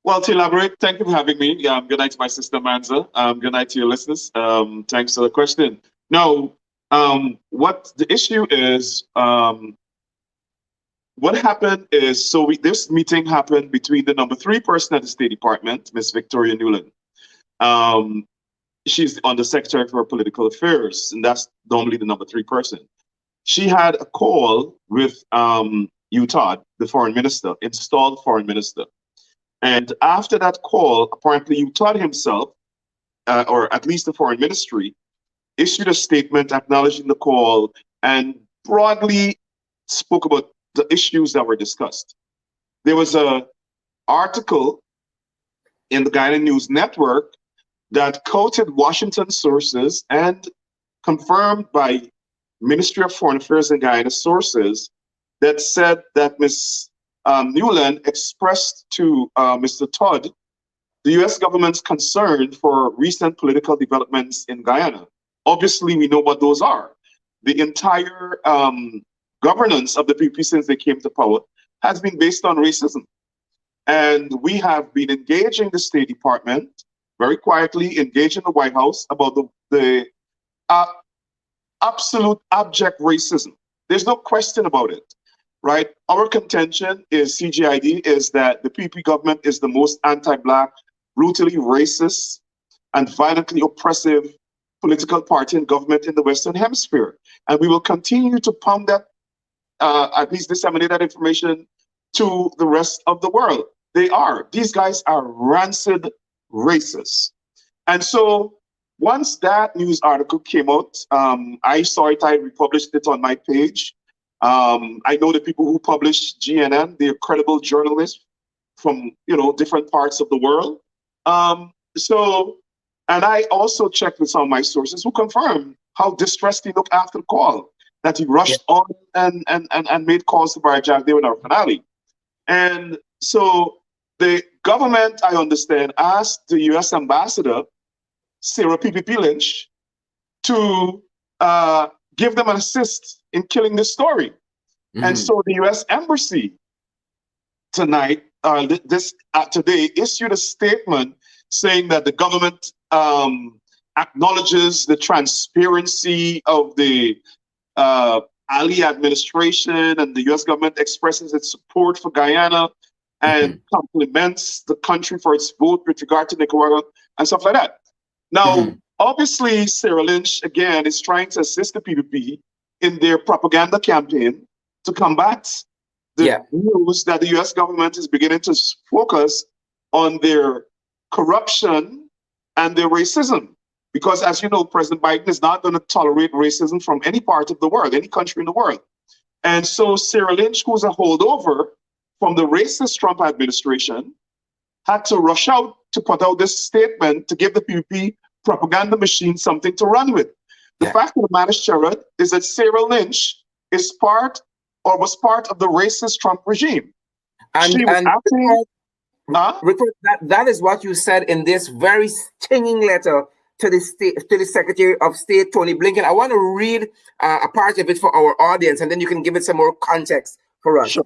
Well, to elaborate, thank you for having me. Good night to my sister Manza. Good night to your listeners. Thanks for the question. Now, what the issue is, what happened is, this meeting happened between the number 3 person at the State Department, Miss Victoria Newland. She's the Undersecretary for Political Affairs, and that's normally the number 3 person. She had a call with Utah, the foreign minister, installed foreign minister. And after that call, apparently Utah himself, or at least the foreign ministry, issued a statement acknowledging the call and broadly spoke about the issues that were discussed. There was an article in the Guyana News Network that quoted Washington sources and confirmed by Ministry of Foreign Affairs and Guyana sources that said that Ms. Newland expressed to Mr. Todd the U.S. government's concern for recent political developments in Guyana. Obviously, we know what those are. The entire governance of the PPP since they came to power has been based on racism. And we have been engaging the State Department, very quietly engaging the White House about the absolute abject racism. There's no question about it, right? Our contention is CGID is that the PPP government is the most anti-Black, brutally racist, and violently oppressive political party and government in the Western Hemisphere. And we will continue to pump that, at least disseminate that information to the rest of the world. These guys are rancid racists. And so once that news article came out, I saw it, I republished it on my page. I know the people who publish GNN, they're credible journalists from, different parts of the world. And I also checked with some of my sources who confirmed how distressed he looked after the call, that he rushed on and made calls to Barry Jack there in our finale. And so the government, I understand, asked the U.S. ambassador, Sarah P.P. Lynch, to give them an assist in killing this story. And so the U.S. embassy today issued a statement saying that the government acknowledges the transparency of the Ali administration, and the U.S. government expresses its support for Guyana and compliments the country for its vote with regard to Nicaragua and stuff like that. Now, obviously, Sarah Lynch, again, is trying to assist the PPP in their propaganda campaign to combat the news that the U.S. government is beginning to focus on their corruption and their racism. because, as you know, President Biden is not going to tolerate racism from any part of the world, any country in the world. And so Sarah Lynch, who's a holdover from the racist Trump administration, had to rush out to put out this statement to give the PPP propaganda machine something to run with. The fact of the matter, Sherrod, is that Sarah Lynch is part or was part of the racist Trump regime. She was acting. Rickford, that is what you said in this very stinging letter to the Secretary of State, Tony Blinken. I want to read a part of it for our audience, and then you can give it some more context for us. Sure.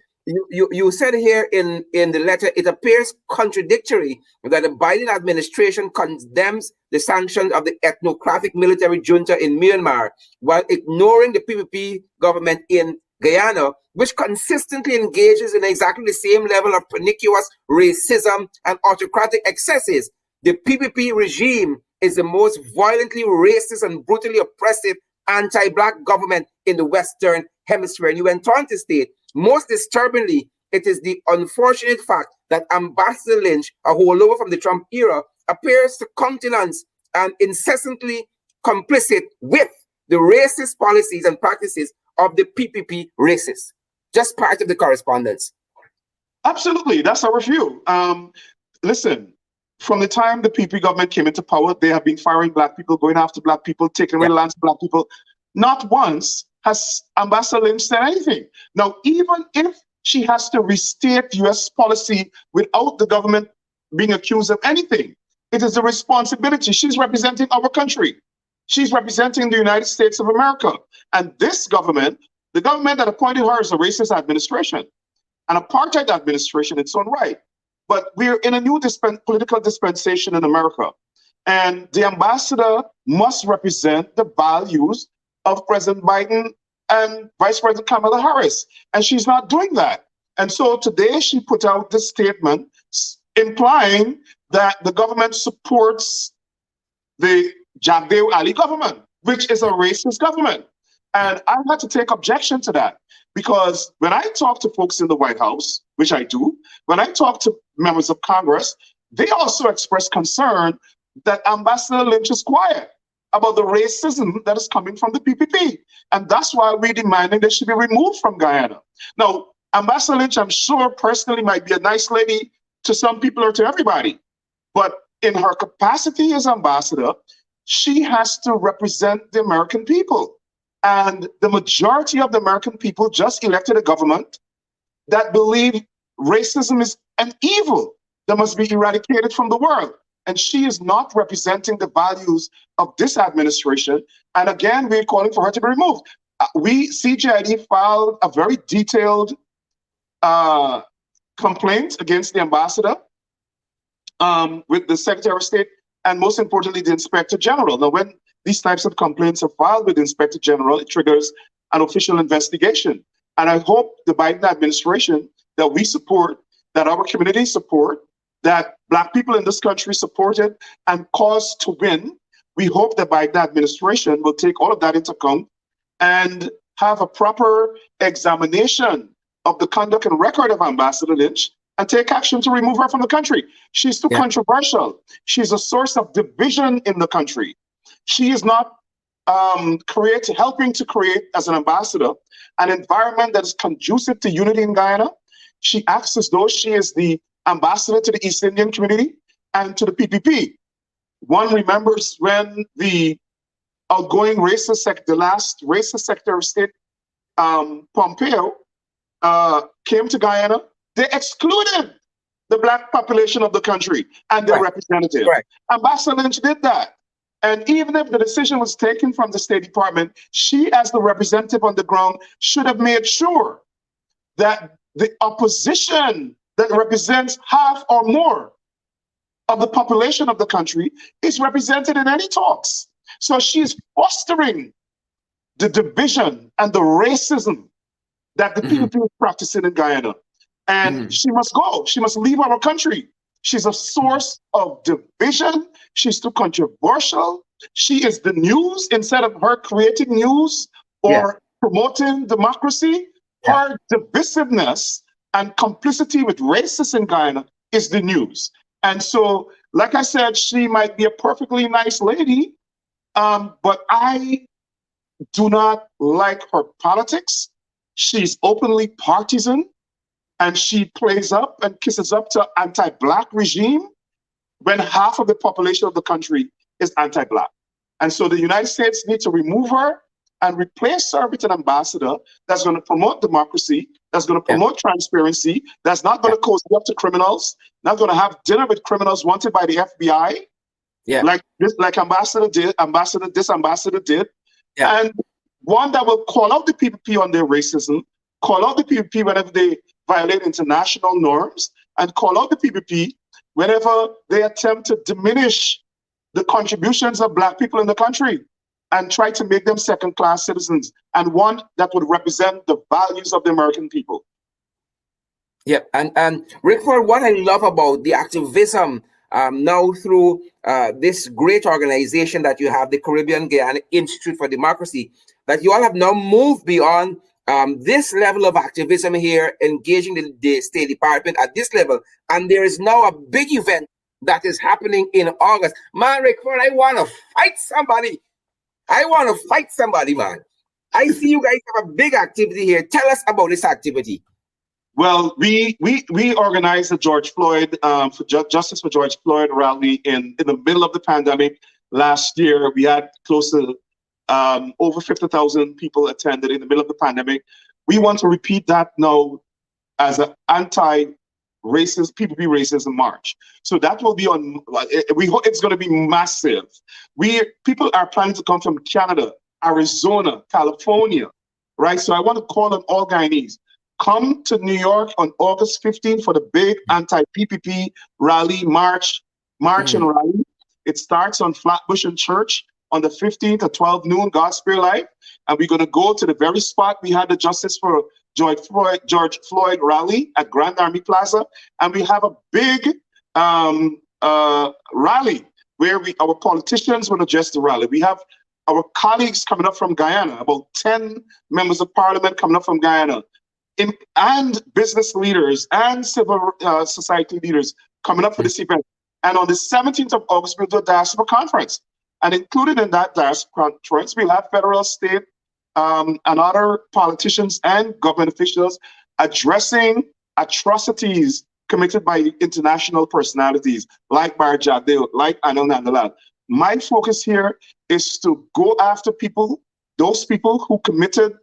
You said here in the letter, it appears contradictory that the Biden administration condemns the sanctions of the ethnocratic military junta in Myanmar while ignoring the PPP government in Guyana, which consistently engages in exactly the same level of pernicious racism and autocratic excesses. The PPP regime is the most violently racist and brutally oppressive anti-Black government in the Western Hemisphere. And you went on to state, most disturbingly, it is the unfortunate fact that Ambassador Lynch, a holdover from the Trump era, appears to countenance and incessantly complicit with the racist policies and practices of the PPP racists. Just part of the correspondence. Absolutely, that's our view. Listen, from the time the PPP government came into power, they have been firing Black people, going after Black people, taking away lands from Black people. Not once has Ambassador Lynch said anything. Now, even if she has to restate U.S. policy without the government being accused of anything, it is a responsibility. She's representing our country. She's representing the United States of America. And this government, the government that appointed her, is a racist administration, an apartheid administration in its own right. But we're in a new political dispensation in America. And the ambassador must represent the values of President Biden and Vice President Kamala Harris. And she's not doing that. And so today she put out this statement implying that the government supports the Jagdeo Ali government, which is a racist government. And I had to take objection to that, because when I talk to folks in the White House, which I do, when I talk to members of Congress, they also express concern that Ambassador Lynch is quiet about the racism that is coming from the PPP. And that's why we're demanding that she be removed from Guyana. Now, Ambassador Lynch, I'm sure personally might be a nice lady to some people or to everybody, but in her capacity as ambassador, she has to represent the American people. And the majority of the American people just elected a government that believe racism is an evil that must be eradicated from the world. And she is not representing the values of this administration. And again, we're calling for her to be removed. CJID filed a very detailed complaint against the ambassador with the Secretary of State, and most importantly, the Inspector General. Now, when these types of complaints are filed with the Inspector General, it triggers an official investigation. And I hope the Biden administration that we support, that our community support, that Black people in this country supported and Cause to Win, we hope the Biden administration will take all of that into account and have a proper examination of the conduct and record of Ambassador Lynch and take action to remove her from the country. She's too controversial. She's a source of division in the country. She is not helping to create, as an ambassador, an environment that is conducive to unity in Guyana. She acts as though she is the ambassador to the East Indian community and to the PPP. One remembers when the outgoing the last racist Secretary of State, Pompeo, came to Guyana, they excluded the Black population of the country and their representative. Right. Ambassador Lynch did that. And even if the decision was taken from the State Department, she, as the representative on the ground, should have made sure that the opposition that represents half or more of the population of the country is represented in any talks. So she's fostering the division and the racism that the people are practicing in Guyana. And she must go. She must leave our country. She's a source of division. She's too controversial. She is the news instead of her creating news or promoting democracy. Her divisiveness and complicity with racists in Guyana is the news. And so, like I said, she might be a perfectly nice lady But I do not like her politics. She's openly partisan, and she plays up and kisses up to anti-Black regime when half of the population of the country is anti-Black. And so the United States needs to remove her and replace her with an ambassador that's going to promote democracy, that's going to promote transparency, that's not going to cozy up to criminals, not going to have dinner with criminals wanted by the FBI, like this, like ambassador did, this ambassador did, and one that will call out the PPP on their racism, call out the PPP whenever they violate international norms, and call out the PPP whenever they attempt to diminish the contributions of Black people in the country and try to make them second-class citizens, and one that would represent the values of the American people. Yeah, and Rickford, what I love about the activism now through this great organization that you have, the Caribbean Guyana Institute for Democracy, that you all have now moved beyond this level of activism here, engaging the State Department at this level. And there is now a big event that is happening in August. Man, Rickford, I want to fight somebody. I want to fight somebody, man. I see you guys have a big activity here. Tell us about this activity. Well, we organized the George Floyd for Justice for George Floyd rally in the middle of the pandemic last year. We had close to over 50,000 people attended in the middle of the pandemic. We want to repeat that now as an anti-racist PPP racism march. So that will be on. We hope it's going to be massive. People are planning to come from Canada, Arizona, California, right? So I want to call on all Guyanese. Come to New York on August 15th for the big anti-PPP rally, march and rally. It starts on Flatbush and Church on the 15th at 12 noon, God Spare Life. And we're going to go to the very spot we had the Justice for George Floyd rally at Grand Army Plaza. And we have a big rally where our politicians will address the rally. We have our colleagues coming up from Guyana, about 10 members of parliament coming up from Guyana, and business leaders and civil society leaders coming up for this event. And on the 17th of August, we'll do a diaspora conference. And included in that diaspora conference, we'll have federal, state, and other politicians and government officials addressing atrocities committed by international personalities like Barry Jagdeo, like Anil Nandalal. My focus here is to go after those people who committed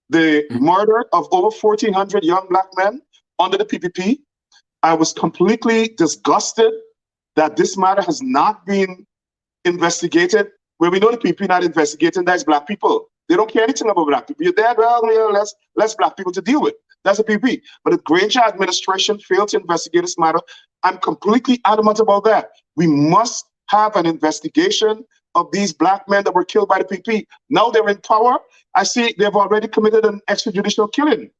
the murder of over 1,400 young Black men under the PPP. I was completely disgusted that this matter has not been investigated. Where we know the PPP not investigating, that's Black people. They don't care anything about Black people. You're dead, well, less Black people to deal with. That's the PPP. But the Granger administration failed to investigate this matter. I'm completely adamant about that. We must have an investigation of these Black men that were killed by the PPP. Now they're in power. I see they've already committed an extrajudicial killing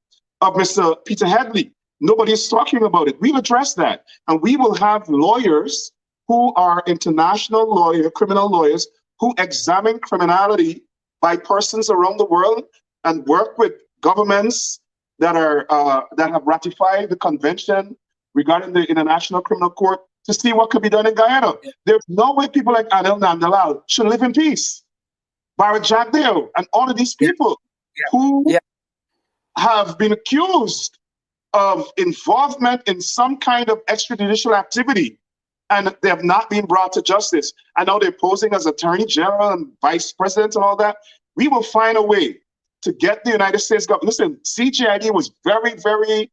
of Mr. Peter Hadley. Nobody is talking about it. We'll address that. And we will have lawyers who are international criminal lawyers, who examine criminality by persons around the world and work with governments that have ratified the convention regarding the International Criminal Court to see what could be done in Guyana. There's no way people like Anil Nandalal should live in peace. Barry Jagdeo and all of these people who have been accused of involvement in some kind of extrajudicial activity, and they have not been brought to justice. I know they're posing as attorney general and vice president and all that. We will find a way to get the United States government. Listen, CGID was very, very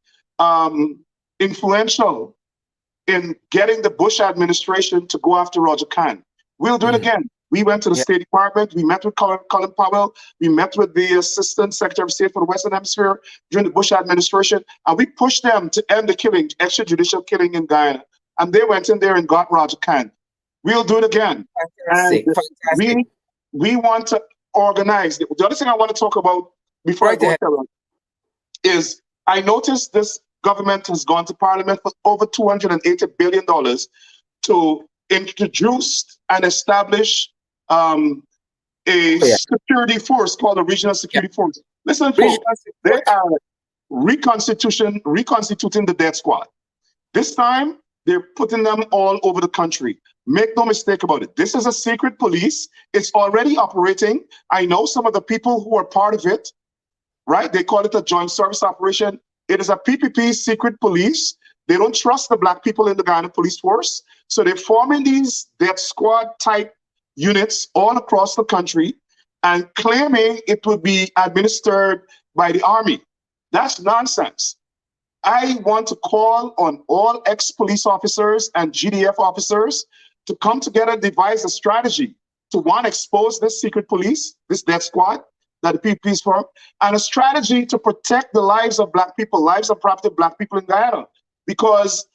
influential in getting the Bush administration to go after Roger Kahn. We'll do it again. We went to the State Department. We met with Colin Powell. We met with the Assistant Secretary of State for the Western Hemisphere during the Bush administration, and we pushed them to end the killing, extrajudicial killing in Guyana. And they went in there and got Roger Kahn. We'll do it again. Fantastic. And we want to organize. The other thing I want to talk about before I go is I noticed this government has gone to Parliament for over $280 billion to introduce and establish a security force called a regional security force. Listen, folks, they are reconstituting the death squad. This time, they're putting them all over the country. Make no mistake about it. This is a secret police. It's already operating. I know some of the people who are part of it, right? They call it a joint service operation. It is a PPP secret police. They don't trust the Black people in the Guyana police force. So they're forming these death squad type units all across the country and claiming it would be administered by the army. That's nonsense. I want to call on all ex-police officers and GDF officers to come together and devise a strategy to, one, expose this secret police, this death squad that the PPP is formed, and a strategy to protect the lives of Black people, lives of property of Black people in Guyana. Because,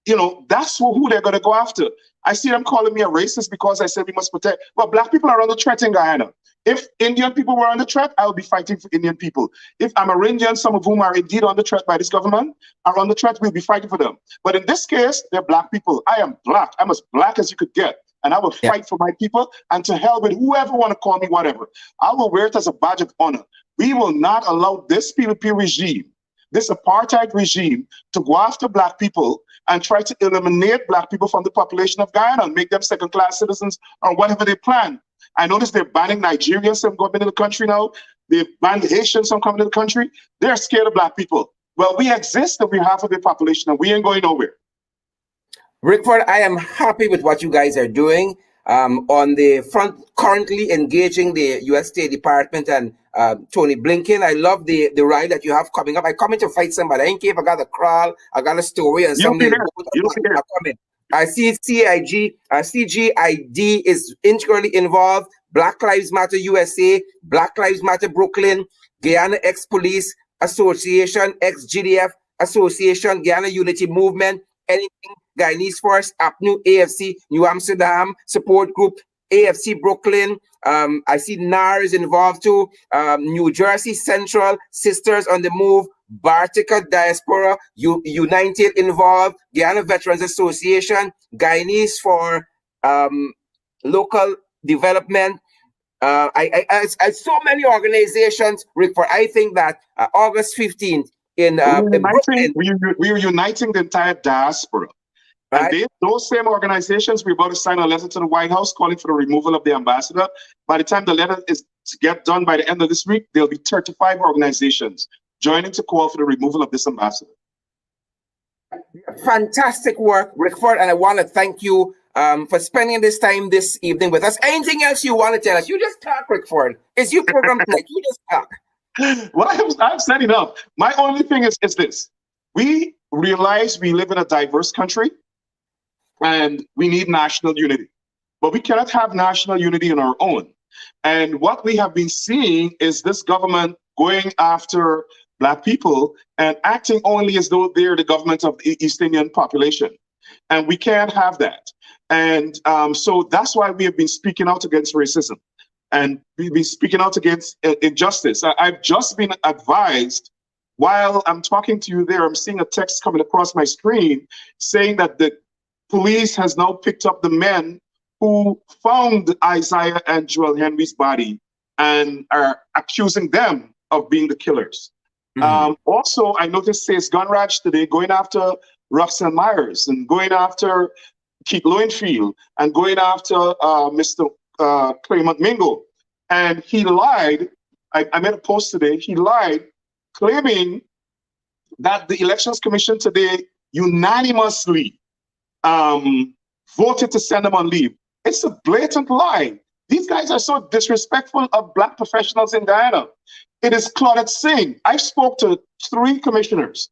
you know, that's who they're going to go after. I see them calling me a racist because I said we must protect. Well, Black people are under threat in Guyana. If Indian people were under threat, I would be fighting for Indian people. If Amerindians, some of whom are indeed under threat by this government, are under threat, we'll be fighting for them. But in this case, they're Black people. I am Black. I'm as Black as you could get. And I will fight for my people. And to hell with whoever want to call me whatever. I will wear it as a badge of honor. We will not allow this PPP regime, this apartheid regime, to go after Black people and try to eliminate Black people from the population of Guyana and make them second-class citizens or whatever they plan. I noticed they're banning Nigerians from coming into the country now. They've banned Haitians from coming to the country. They're scared of Black people. Well, we exist on behalf of the population and we ain't going nowhere. Rickford, I am happy with what you guys are doing. On the front, currently engaging the U.S. State Department and Tony Blinken. I love the ride that you have coming up. I come in to fight somebody. I ain't care if I got a crawl, I got a story, and something. I see CGID is integrally involved. Black Lives Matter USA, Black Lives Matter Brooklyn, Guyana Ex-Police Association, Ex-GDF Association, Guyana Unity Movement, anything Guyanese Force, APNU, AFC, New Amsterdam Support Group, AFC Brooklyn. I see NAR is involved too. New Jersey Central, Sisters on the Move, Bartica Diaspora, United involved, Guyana Veterans Association, Guyanese for Local Development. I so many organizations, Rickford. I think that August 15th in Brooklyn, we are uniting the entire diaspora. Right. And those same organizations, we're about to sign a letter to the White House calling for the removal of the ambassador. By the time the letter is to get done by the end of this week, there'll be 35 organizations joining to call for the removal of this ambassador. Fantastic work, Rickford, and I want to thank you for spending this time this evening with us. Anything else you want to tell us? You just talk, Rickford. It's your program tonight. You just talk. Well, I've said enough. My only thing is this. We realize we live in a diverse country and we need national unity. But we cannot have national unity on our own. And what we have been seeing is this government going after Black people and acting only as though they're the government of the East Indian population. And we can't have that. And so that's why we have been speaking out against racism. And we've been speaking out against injustice. I've just been advised, while I'm talking to you there, I'm seeing a text coming across my screen saying that the police has now picked up the men who found Isaiah and Joel Henry's body and are accusing them of being the killers. Also, I noticed Says Gunraj today going after Roxanne Myers and going after Keith Lowenfield and going after Mr. Clement Mingo. And he lied. I made a post today. He lied, claiming that the Elections Commission today unanimously voted to send him on leave. It's a blatant lie. These guys are so disrespectful of Black professionals in Guyana. It is Claudette Singh. I spoke to 3 commissioners,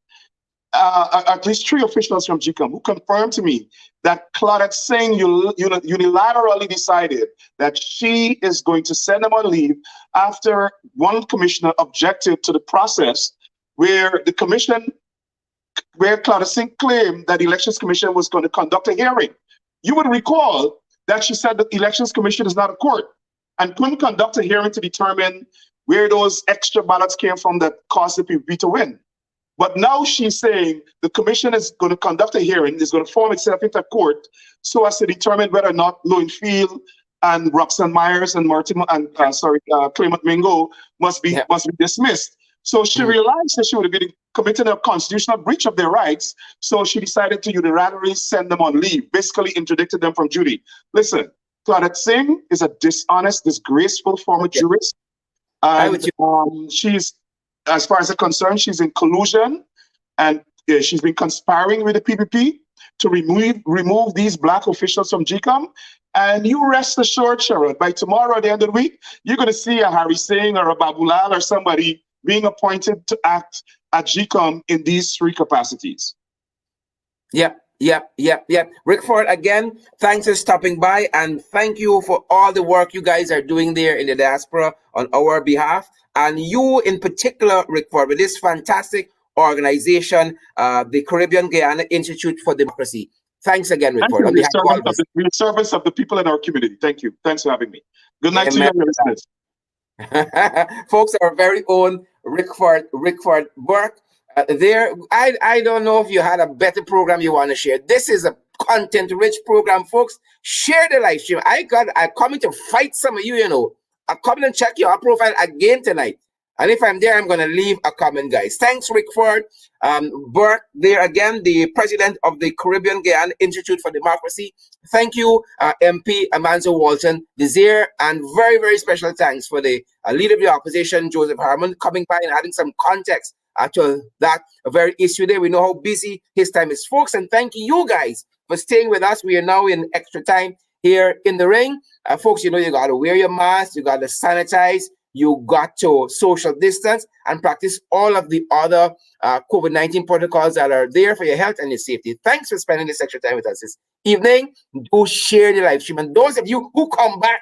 at least 3 officials from GCOM, who confirmed to me that Claudette Singh unilaterally decided that she is going to send them on leave after one commissioner objected to the process where the commission, where Claudette Singh claimed that the Elections Commission was going to conduct a hearing. You would recall that she said that the Elections Commission is not a court and couldn't conduct a hearing to determine where those extra ballots came from that caused the PPP to win. But now she's saying the commission is going to conduct a hearing, is going to form itself into a court so as to determine whether or not Lowenfield and Roxanne Myers and Clement Mingo must be dismissed. So she realized that she would have been committing a constitutional breach of their rights. So she decided to unilaterally send them on leave, basically interdicted them from duty. Listen, Claudette Singh is a dishonest, disgraceful former jurist. And she's, as far as I'm concerned, she's in collusion, and she's been conspiring with the PPP to remove these black officials from GCOM. And you rest assured, Sherrod, by tomorrow at the end of the week, you're going to see a Harry Singh or a Babulal or somebody being appointed to act at GCOM in these three capacities. Yep. Rickford, again, thanks for stopping by, and thank you for all the work you guys are doing there in the diaspora on our behalf. And you in particular, Rickford, with this fantastic organization, the Caribbean Guyana Institute for Democracy. Thanks again, Rickford. Thank you. We're servants of the people in our community. Thank you. Thanks for having me. Good night to you and your listeners. Folks, our very own Rickford Burke. I don't know if you had a better program you want to share. This is a content-rich program, folks. Share the live stream. I coming to fight some of you, you know. I'm coming and check your profile again tonight. And if I'm there, I'm going to leave a comment, guys. Thanks, Rickford Burke, there again, the president of the Caribbean Guyana Institute for Democracy. Thank you, MP Amanza Walton-Desir, and very, very special thanks for the leader of the opposition, Joseph Harmon, coming by and adding some context to that very issue there. We know how busy his time is, folks, and thank you guys for staying with us. We are now in extra time here in the ring. Folks, you know, you got to wear your mask, you got to sanitize, you got to social distance and practice all of the other COVID-19 protocols that are there for your health and your safety. Thanks for spending this extra time with us this evening. Do share the live stream. And those of you who come back,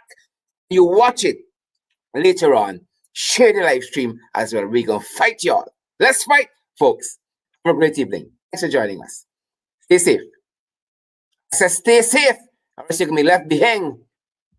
you watch it later on, share the live stream as well. We're going to fight y'all. Let's fight, folks. Have a great evening. Thanks for joining us. Stay safe. I said stay safe, or else you're going to be left behind.